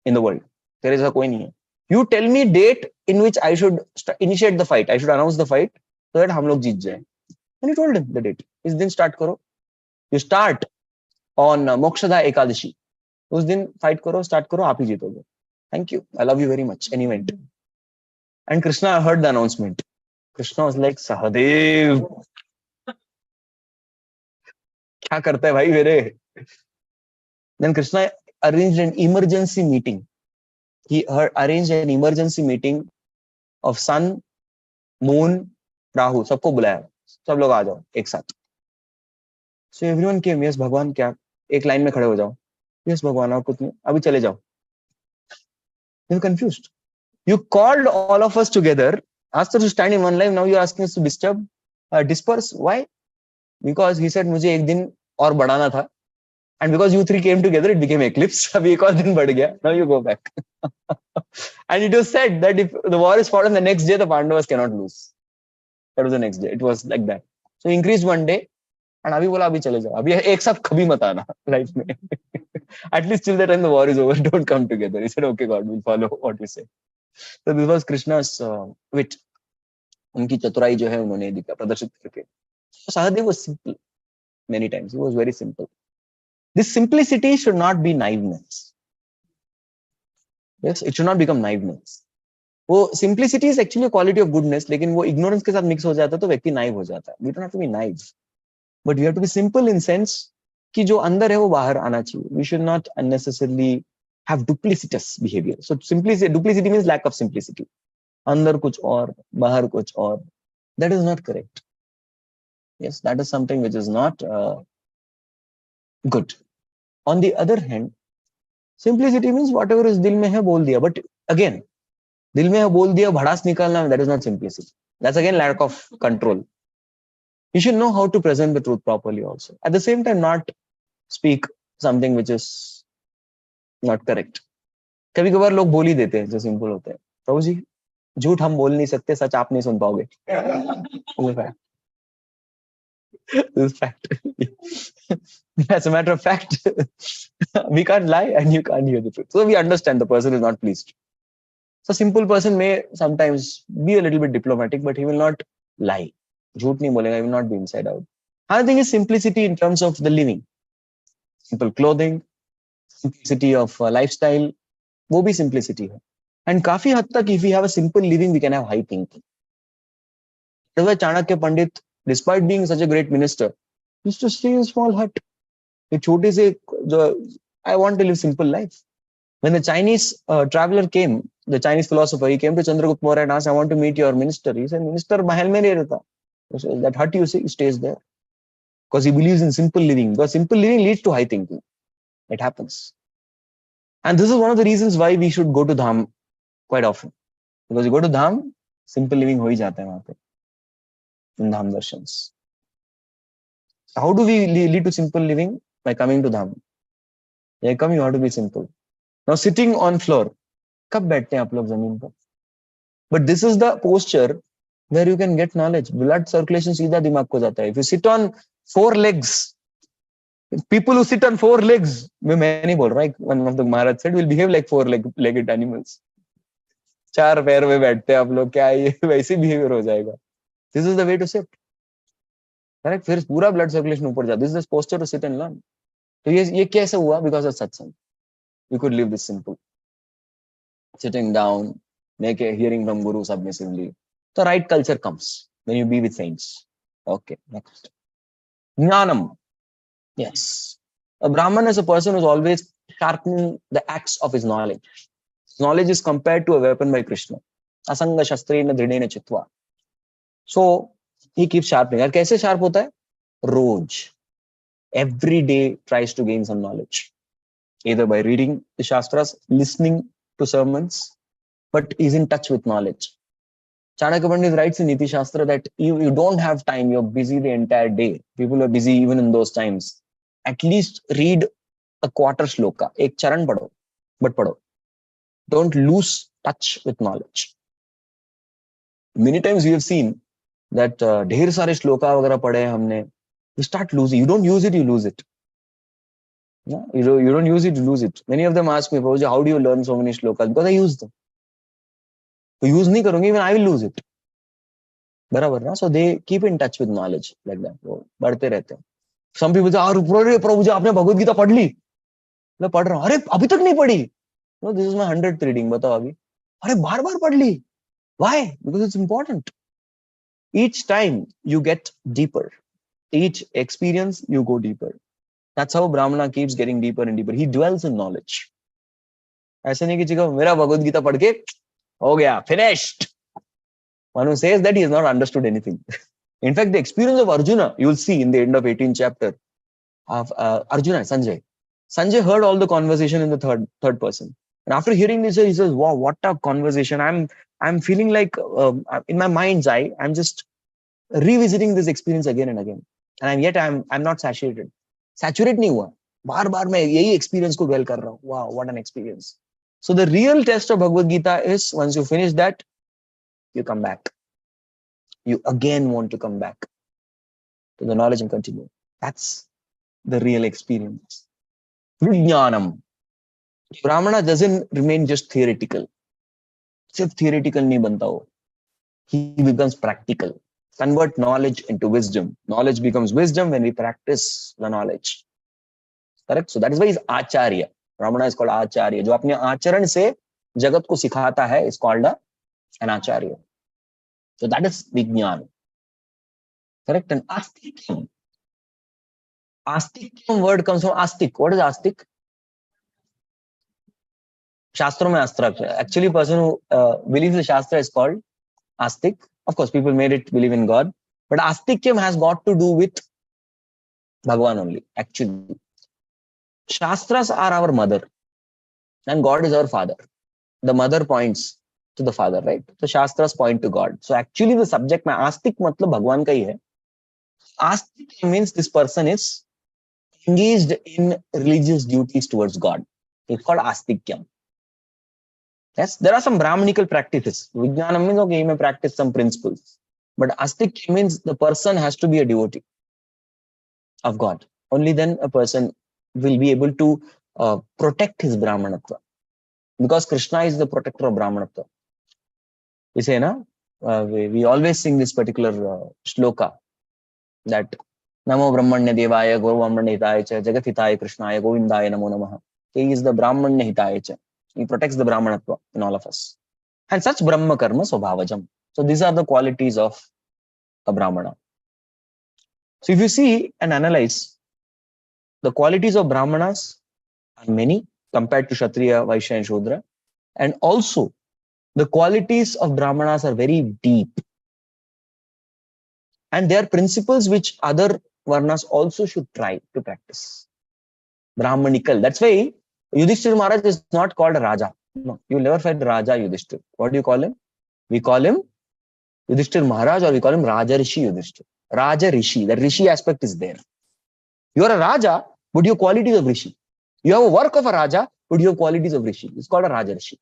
in the world. There is a koi nahi hai. You tell me date in which I should initiate the fight. I should announce the fight so that हम लोग जीत जाए. And he told him the date. इस दिन start करो. You start on Mokshada Ekadashi. उस दिन fight करो, start करो, आप ही जीतोगे. Thank you. I love you very much. And he went. And Krishna heard the announcement. Krishna was like, Sahadev. क्या करता है भाई मेरे? Then Krishna arranged an emergency meeting. He arranged an emergency meeting of sun, moon, Rahu, सबको बुलाया. सब लोग आ जाओ एक साथ. So everyone came. Yes, भगवान क्या? एक लाइन में खड़े हो जाओ. Yes, भगवान और कुछ नहीं. अभी चले जाओ. You're confused. You called all of us together, asked us to stand in one line. Now you're asking us to disperse. Why? Because he said मुझे एक दिन और बढ़ाना था. And because you three came together, it became eclipse. अभी एक और दिन बढ़ गया. Now you go back. And it was said that if the war is fought on the next day, the Pandavas cannot lose. That was the next day. It was like that. So increased one day. And अभी बोला अभी चले जाओ. अभी एक साथ कभी मत आना life में. At least till the time the war is over, don't come together. He said, okay, God, we'll follow what you say. So this was Krishna's wit. उनकी चतुराई जो है उन्होंने दिखा प्रदर्शित करके. So Sahadev was simple many times. He was very simple. This simplicity should not be naiveness. Yes, it should not become naiveness. वो simplicity is actually a quality of goodness, लेकिन वो ignorance के साथ mix हो जाता है तो व्यक्ति naive हो जाता है. We don't have to be naive, but we have to be simple in sense कि जो अंदर है वो बाहर आना चाहिए. We should not unnecessarily have duplicitous behavior. So duplicity means lack of simplicity. अंदर कुछ और, बाहर कुछ और. That is not correct. Yes, that is something which is not good. On the other hand, simplicity means whatever is दिल में है बोल दिया. But again, दिल में है बोल दिया भड़ास निकालना, that is not simplicity. That's again lack of control. You should know how to present the truth properly also. At the same time, not speak something which is not correct. कभी कभार लोग बोल ही देते हैं जो सिंपल होते हैं. प्रभु जी, झूठ हम बोल नहीं सकते, सच आप नहीं सुन पाओगे. This is fact. As a matter of fact, we can't lie and you can't hear the truth. So we understand the person is not pleased. So simple person may sometimes be a little bit diplomatic, but he will not lie. झूठ नहीं बोलेगा, he will not be inside out. Another thing is simplicity in terms of the living. Simple clothing, simplicity of lifestyle, वो भी simplicity है. And काफी हद तक if we have a simple living, we can have high thinking. That's why Chanakya Pandit, despite being such a great minister, used to stay in a small hut. एक छोटे से I want to live simple life. When the Chinese traveler came, the Chinese philosopher, he came to Chandragupta Maurya and asked, I want to meet your minister. He said, minister mahal mein nahi rehta. So that hut you see, he stays there. Because he believes in simple living. Because simple living leads to high thinking. It happens. And this is one of the reasons why we should go to Dham quite often. Because you go to Dham, simple living ho hi jata hai wahan pe. In Dham darshans. How do we lead to simple living? By coming to Dham. You come, you have to be simple. Now sitting on floor. कब बैठते हैं आप लोग जमीन पर? But this is the posture where you can get knowledge. Blood circulation सीधा दिमाग को जाता है. If you sit on 4 legs, people who sit on 4 legs, मैं नहीं बोल रहा, one of the Maharaj said, will behave like 4-legged animals. 4 पैर में बैठते हैं आप लोग, क्या ये वैसे behavior हो जाएगा. This is the way to sit. Correct? फिर पूरा blood circulation ऊपर जाता है. This is the posture to sit and learn. तो ये कैसे हुआ? Because of satsang. You could live this simple. Sitting down, hearing from Guru submissively. The right culture comes when you be with saints. Okay, next. Jnanam. Yes. A Brahman is a person who is always sharpening the axe of his knowledge. His knowledge is compared to a weapon by Krishna. Asanga shastrena dridena chitva. So, he keeps sharpening. और कैसे sharp होता है? रोज. Every day tries to gain some knowledge. Either by reading the Shastras, listening to sermons, but is in touch with knowledge. Chanakya Pandit writes in Niti Shastra that you don't have time, you're busy the entire day. People are busy even in those times. At least read a quarter shloka, ek charan padho, but padho. Don't lose touch with knowledge. Many times we have seen that ढेर सारे श्लोका वगैरह पढ़े हमने, you start losing. You don't use it, you lose it. Yeah? You don't use it, you lose it. Many of them ask me, Prabhuji, how do you learn so many shlokas? Because I use them. तो use नहीं करूंगी, even I will lose it. बराबर ना? So they keep in touch with knowledge like that. वो बढ़ते रहते हैं. Some people say, प्रभुजी आपने भगवद गीता पढ़ ली? मैं पढ़ रहा हूँ. अरे अभी तक नहीं पढ़ी? No, this is my 100th reading. बताओ अभी. अरे बार-बार पढ़ ली. Why? Because it's important. Each time you get deeper. Each experience you go deeper. That's how Brahmana keeps getting deeper and deeper. He dwells in knowledge. ऐसे नहीं कि चिका मेरा भगवद गीता पढ़ के हो गया, finished. One who says that he has not understood anything. In fact, the experience of Arjuna, you will see in the end of 18th chapter of Arjuna, Sanjay. Sanjay heard all the conversation in the third person. And after hearing this, he says, wow, what a conversation. I'm feeling like in my mind's eye, I'm just revisiting this experience again and again. And yet I'm not saturated. Saturate नहीं हुआ. बार-बार मैं यही experience को dwell कर रहा हूँ. Wow, what an experience. So the real test of Bhagavad Gita is once you finish that, you come back. You again want to come back to the knowledge and continue. That's the real experience. Vijnanam. Brahmana doesn't remain just theoretical. सिर्फ theoretical नहीं बनता हो. He becomes practical. Convert knowledge into wisdom. Knowledge becomes wisdom when we practice the knowledge. Correct? So that is why he's Acharya. Brahmana is called Acharya. जो अपने आचरण से जगत को सिखाता है is called an acharya. So that is Vijnana. Correct? And Astikyam. Astikyam word comes from Astik. What is Astik? Shastro mein Astra. Actually, person who believes the Shastra is called Astik. Of course, people made it believe in God. But Astikyam has got to do with Bhagavan only, actually. Shastras are our mother and God is our father. The mother points to the father, right? So Shastras point to God. So actually the subject mein Astik matlab Bhagwan ka hi hai. Astik means this person is engaged in religious duties towards God. It's called Astikyam. Yes, there are some Brahmanical practices. Vijnana means, okay, he may practice some principles. But Astikyam means the person has to be a devotee of God. Only then a person will be able to protect his Brahmanatva. Because Krishna is the protector of Brahmanatva. We say, we always sing this particular shloka that Namo Brahmanya Devaya Go Brahmanya Hitaya Cha Jagat Hitaya Krishnaya Govindaya Namo Namaha. He is the Brahmanya Hitaya Cha. He protects the Brahmanatva in all of us. And such Brahma Karma Swabhavajam. So these are the qualities of a Brahmana. So if you see and analyze, the qualities of Brahmanas are many compared to Kshatriya, Vaishya and Shudra. And also, the qualities of Brahmanas are very deep. And they are principles which other Varnas also should try to practice. Brahmanical. That's why Yudhishthira Maharaj is not called a Raja. No, you never find Raja Yudhishthira. What do you call him? We call him Yudhishthira Maharaj or we call him Raja Rishi Yudhishthira. Raja Rishi. The Rishi aspect is there. You are a Raja, but you have qualities of Rishi. You have a work of a Raja, but you have qualities of Rishi. It's called a Raja Rishi.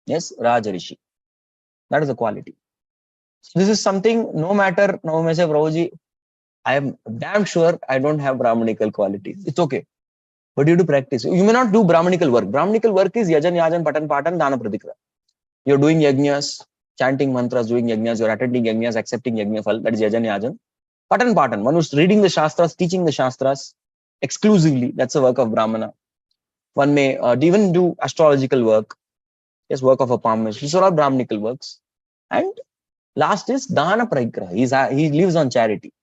Yes, Raja Rishi. That is the quality. So this is something, no matter, no matter, Prabhuji, I am damn sure I don't have Brahmanical qualities. It's okay. But you have to practice. You may not do Brahmanical work. Brahmanical work is Yajan, Yajan, Patan, Patan, Dana, Pradikra. You're doing yajnas, chanting mantras, doing yajnas, you're attending yajnas, accepting yajna phal. That is Yajan, Yajan. Patan, Patan. One who's reading the Shastras, teaching the Shastras exclusively. That's the work of Brahmana. One may even do astrological work. Yes, work of a palmist. These are all Brahmanical works. And last is Dana Parigraha. He lives on charity.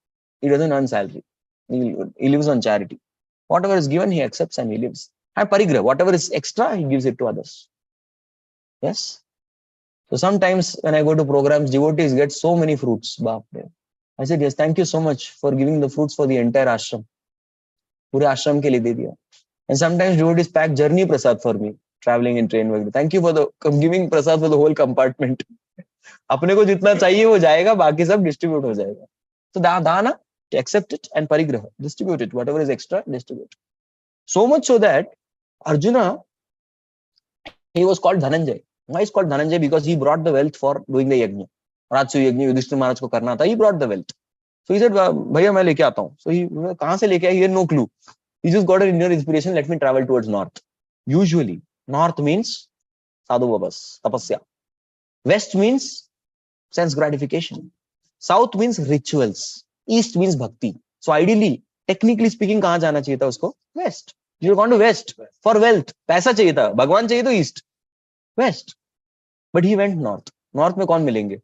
He doesn't earn salary. He lives on charity. Whatever is given, he accepts and he lives. And Parigraha, whatever is extra, he gives it to others. Yes. So sometimes when I go to programs, devotees get so many fruits. I said, yes, thank you so much for giving the fruits for the entire ashram. Pure ashram ke liye de diya. And sometimes devotees pack journey prasad for me, traveling in train. Thank you for giving prasad for the whole compartment. अपने को जितना चाहिए वो जाएगा, बाकी सब distribute हो जाएगा. So dana, accept it and parigraha, distribute it. Whatever is extra, distribute. So much so that Arjuna, he was called Dhananjay. Why is called Dhananjay? Because he brought the wealth for doing the yajna. Rajsu yajna, Yudhishthira Maharaj ko karna tha. He brought the wealth. So he said, Bhaiya, main leke aata hu. So he, kahan se leke aaya? He had no clue. He just got an inner inspiration. Let me travel towards north. Usually, north means sadhu babas, tapasya. West means sense gratification. South means rituals. East means bhakti. So ideally, technically speaking, kahan jana chahiye tha usko? West. You have gone to West for wealth. Paisa chahiye tha. Bhagwan chahiye to East. West. But he went north. North mein kaun milenge?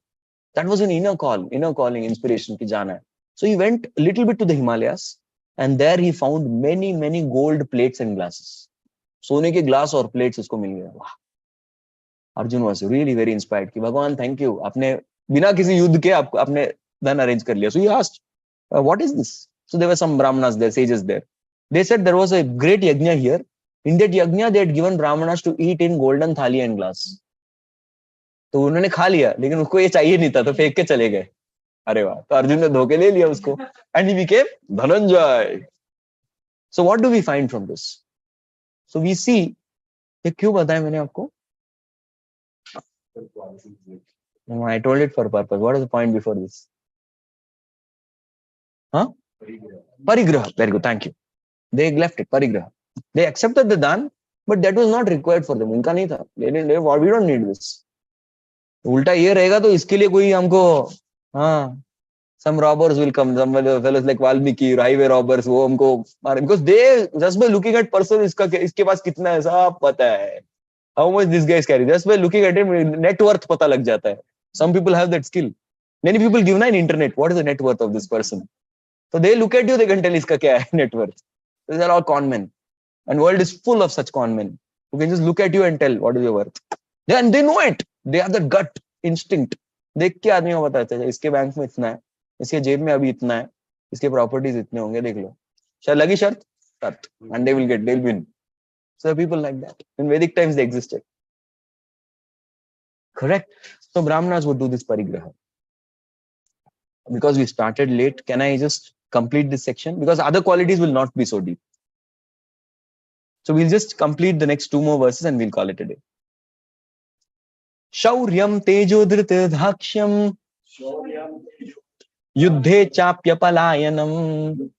That was an inner calling, inspiration ki jana hai. So he went a little bit to the Himalayas and there he found many, many gold plates and glasses. Sone ke glass or plates usko mil gaya. Wow. Arjun was really very inspired. Ki Bhagwan, thank you. Apne bina kisi yudh ke apne dhan arrange kar liya. So he asked, what is this? So there were some Brahmanas there, sages there. They said there was a great yajna here. In that yajna, they had given Brahmanas to eat in golden thali and glass. तो उन्होंने खा लिया, लेकिन उसको ये चाहिए नहीं था, तो फेंक के चले गए. अरे वाह, तो अर्जुन ने धोखे ले लिया उसको. And he became Dhananjay. So what do we find from this? So we see, ये क्यों बताया मैंने आपको? No, I told it for a purpose. What is the point before this? Huh? Parigraha. Very good. Thank you. They left it. Parigraha. They accepted the dan, but that was not required for them. उनका नहीं था. They didn't. We don't need this. उल्टा ये रहेगा तो इसके लिए कोई हमको some robbers will come, some fellows like Valmiki, highway robbers, वो हमको मारे, because they just by looking at person इसके पास कितना है सब पता है. how much this guy is carrying. Just by looking at him, net worth pata lag jata hai. Some people have that skill. Many people give in internet, what is the net worth of this person? So they look at you, they can tell iska kya hai net worth. These are all con men. And world is full of such con men who can just look at you and tell what is your worth. And they know it. They have the gut instinct. देख के आदमी को बताते हैं इसके bank में इतना है, इसके जेब में अभी इतना है, इसके प्रॉपर्टीज इतने होंगे, देख लो. शायद लगी शर्त, and they'll win. So people like that. In Vedic times they existed. Correct. So Brahmanas would do this parigraha. Because we started late, can I just complete this section? Because other qualities will not be so deep. So we'll just complete the next 2 more verses and we'll call it a day. Shauryam tejodhrita dhakshyam yuddhe chapya palayanam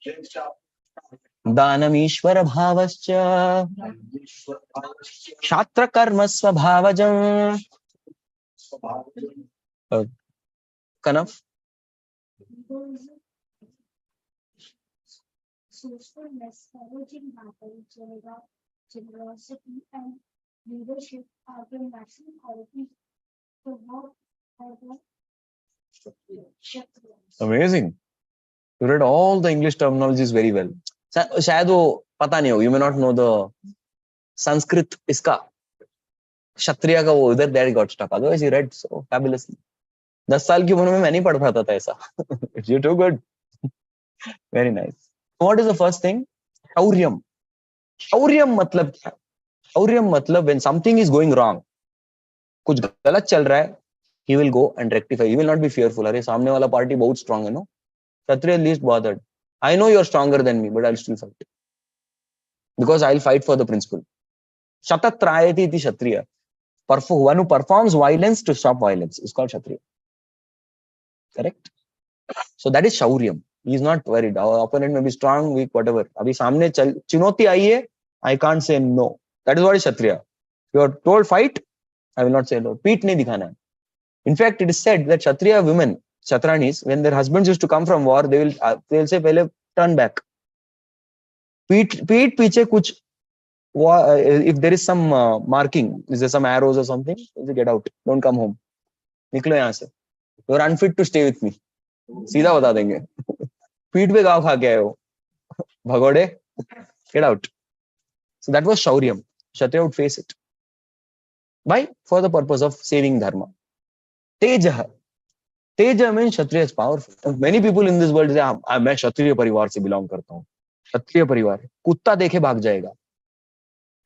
danam ishvara bhavascha kshatra karma svabhavajam. Kanaf? Sourcefulness, courage in battle, generosity, and leadership are the maximum qualities to work for the Kshatriyas. Amazing. You read all the English terminologies very well. शायद वो पता नहीं हो, you may not know the Sanskrit इसका क्षत्रिय का वो उधर there got stuck. Otherwise he read so fabulously. 10 साल की उम्र में मैं नहीं पढ़ पाता था ऐसा. You're too good. Very nice. What is the first thing? Shauryam. Shauryam मतलब क्या? Shauryam मतलब when something is going wrong, कुछ गलत चल रहा है, he will go and rectify. He will not be fearful. अरे सामने वाला party बहुत strong है, no? Kshatriya is least bothered. I know you're stronger than me, but I'll still fight. Because I'll fight for the principle. Shatatrayati iti Kshatriya. One who performs violence to stop violence is called Kshatriya. Correct? So that is Shauryam. He is not worried. Our opponent may be strong, weak, whatever. Abhi samne chinoti aayi hai, I can't say no. That is what is Kshatriya. You are told fight, I will not say no. Peet nahi dikhana hai. In fact, it is said that Kshatriya women, Kshatranis, when their husbands used to come from war, they will say, "Pehle turn back." Peet piche kuch. If there is some marking, is there some arrows or something? Say, get out. Don't come home. Niklo yahan se. You are unfit to stay with me. सीधा बता देंगे. पीठ पे गाँव खा के आए हो, भगोड़े, get out. So that was Shauryam. Kshatriya would face it. Why? For the purpose of saving dharma. Teja. Teja means Kshatriya is powerful. Many people in this world say, मैं Kshatriya परिवार से belong करता हूँ. Kshatriya परिवार. कुत्ता देखे भाग जाएगा.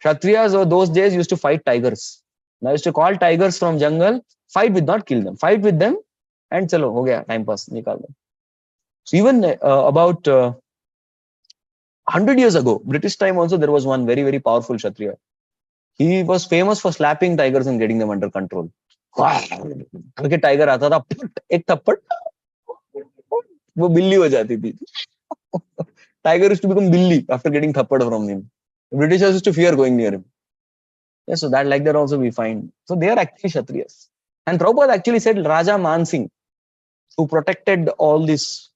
Kshatriyas of those days used to fight tigers. Now used to call tigers from jungle, fight with, not kill them. Fight with them and chalo, ho gaya, time pass, nikal them. So even about 100 years ago, British time also, there was one very, very powerful Kshatriya. He was famous for slapping tigers and getting them under control. करके tiger आता था, एक थप्पड़, वो बिल्ली हो जाती थी. Tiger used to become billi after getting thappad from him. The Britishers used to fear going near him. Yeah, so that like that also we find. So they are actually Kshatriyas. And Prabhupada actually said Raja Man Singh, who protected all these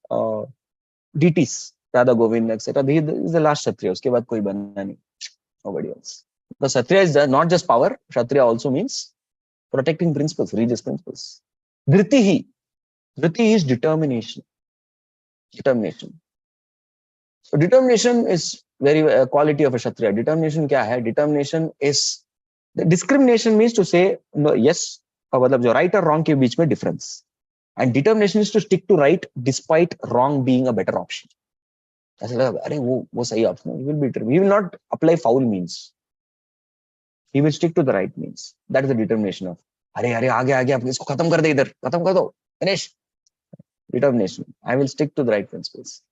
deities, Radha Govind, etc. He is the last Kshatriya. Uske baad koi bana nahi. Nobody else. Because Kshatriya is not just power. Kshatriya also means protecting principles, religious principles. Dhritihi. Dhriti is determination. Determination. So determination is very quality of a Kshatriya. Determination kya hai? Determination is, the discrimination means to say no, yes, or matlab jo right or wrong ke beech mein difference. And determination is to stick to right despite wrong being a better option. ऐसा लगा, अरे वो सही option. He will not apply foul means. He will stick to the right means. That is the determination of, अरे आ गया इसको खत्म कर दे इधर, खत्म कर दो, finish. Determination. I will stick to the right principles.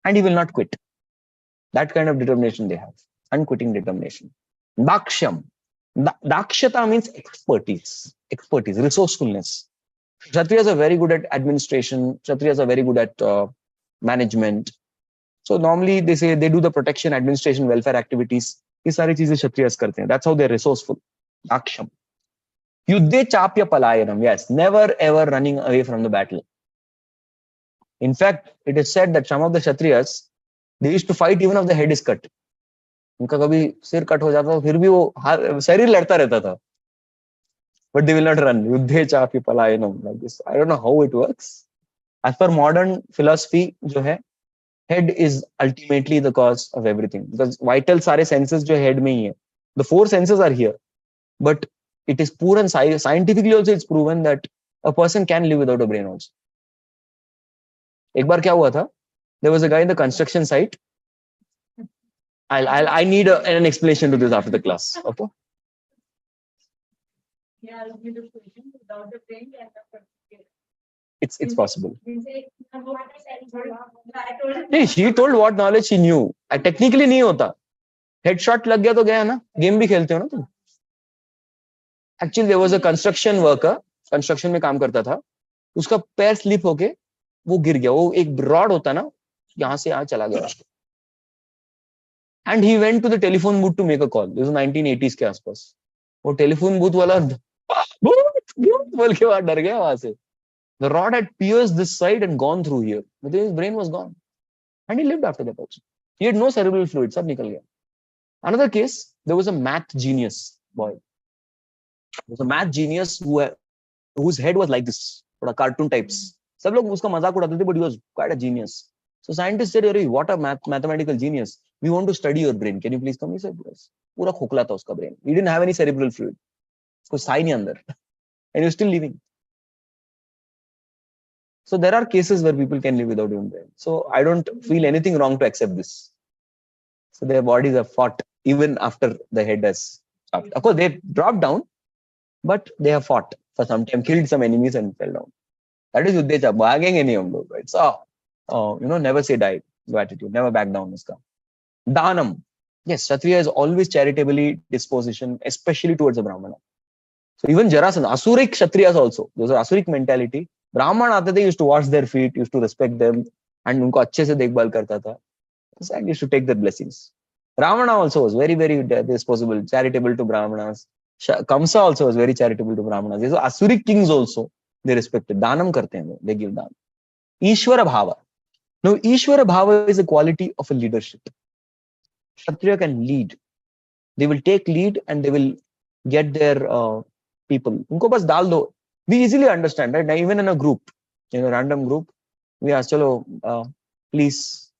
And he will not quit. That kind of determination they have. Unquitting determination. Dakshyam. Dakshata means expertise, resourcefulness. Kshatriyas are very good at administration. Kshatriyas are very good at management. So normally they say they do the protection, administration, welfare activities. These सारी चीजें Kshatriyas करते हैं. That's how they're resourceful. Daksham. Yuddhe chapya palayanam. Yes, never ever running away from the battle. In fact, it is said that some of the Kshatriyas, they used to fight even if the head is cut. उनका कभी सिर cut हो जाता था फिर भी वो शरीर लड़ता रहता था, but they will not run. युद्धे चापि पलायनम, like this. I don't know how it works. As per modern philosophy, जो है, head is ultimately the cause of everything, because vital सारे senses जो head में ही है. The four senses are here, but it is proven scientifically also it's proven that a person can live without a brain also. एक बार क्या हुआ था? There was a guy in the construction site. I need an explanation to this after the class. Okay. Yeah, I'll give the question without the brain and the It's possible. I नहीं, she told what knowledge she knew. Technically नहीं होता. Headshot लग गया तो गया ना. Game भी खेलते हो ना तुम. Actually there was a construction worker. Construction में काम करता था. उसका पैर स्लिप होके वो गिर गया. वो एक रॉड होता ना, यहाँ से यहाँ चला गया. And he went to the telephone booth to make a call. This was 1980s के आसपास. वो टेलीफोन बूथ वाला बोल के वहां डर गया वहां से. The rod had pierced this side and gone through here. But his brain was gone. And he lived after that also. He had no cerebral fluid. सब निकल गया. Another case, there was a math genius boy. There was a math genius whose head was like this, थोड़ा cartoon types. सब लोग उसका मजाक उड़ाते थे, but he was quite a genius. So scientists said, "Hey, what a mathematical genius. We want to study your brain. Can you please come?" He said, "Yes." पूरा खोखला था उसका brain. He didn't have any cerebral fluid. कुछ था ही नहीं अंदर. And he was still living. So there are cases where people can live without even brain. So I don't feel anything wrong to accept this. So their bodies have fought even after the head has stopped. Of course, they dropped down, but they have fought for some time, killed some enemies and fell down. That is Uddecha. भागेंगे नहीं हम लोग. It's never say die. Attitude, never back down. Uska. Danam. Yes, Kshatriya is always charitably disposition, especially towards a Brahmana. So even Jarasandha, Asuric Kshatriyas also. Those are Asuric mentality. ब्राह्मण आते थे, used to wash their feet, used to respect them, and उनको अच्छे से देखभाल करता था. And used to take their blessings. Ravana also was very, very disposable, charitable to Brahmanas. Kamsa also was very charitable to Brahmanas. So Asuric kings also, they respected. Danam करते हैं, they give दान. Ishvara bhava. Now, Ishvara bhava is a quality of a leadership. Kshatriya can lead. They will take lead and they will get their people. उनको बस डाल दो. We easily understand, right? Now, even in a group, in a random group, we ask, chalo, please,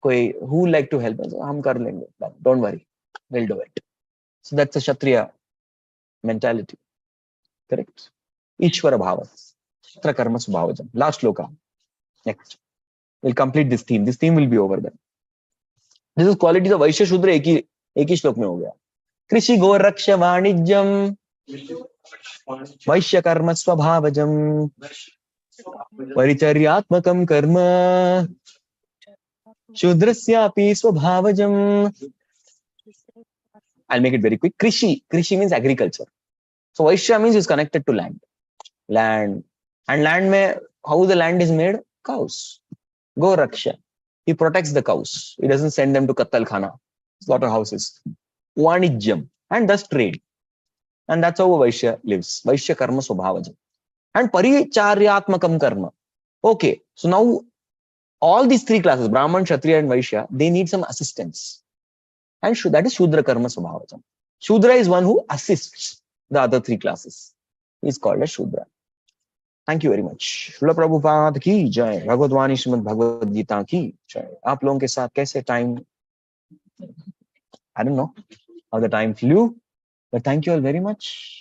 who would like to help us? हम कर लेंगे. Don't worry, we'll do it. So that's a Kshatriya mentality. Correct? Ishvara bhava. Shatra karma subhavajam. Last sloka. Next. We'll complete this theme. This theme will be over then. This is qualities of Vaishya Shudra एक ही श्लोक में हो गया. कृषि गो रक्ष वाणिज्यम वैश्य कर्म स्वभावजम परिचर्यात्मकं कर्म शूद्रस्यापि स्वभावजम. I'll make it very quick. Krishi means agriculture. So Vaishya means is connected to land. And land mein, how the land is made? Cows. Go Raksha. He protects the cows. He doesn't send them to Kattal Khana, slaughterhouses. Vanijyam. And thus trade. And that's how a Vaishya lives. Vaishya karma swabhavajam. And paricharyatmakam karma. Okay. So now all these three classes, Brahman, Kshatriya, and Vaishya, they need some assistance. And that is Shudra karma swabhavajam. Shudra is one who assists the other three classes. He is called as Shudra. Thank you very much. Srila Prabhupada ki jai. Bhagavad Vani Srimad Bhagavad Gita ki jai. आप लोगों के साथ कैसे time, I don't know how the time flew, but thank you all very much.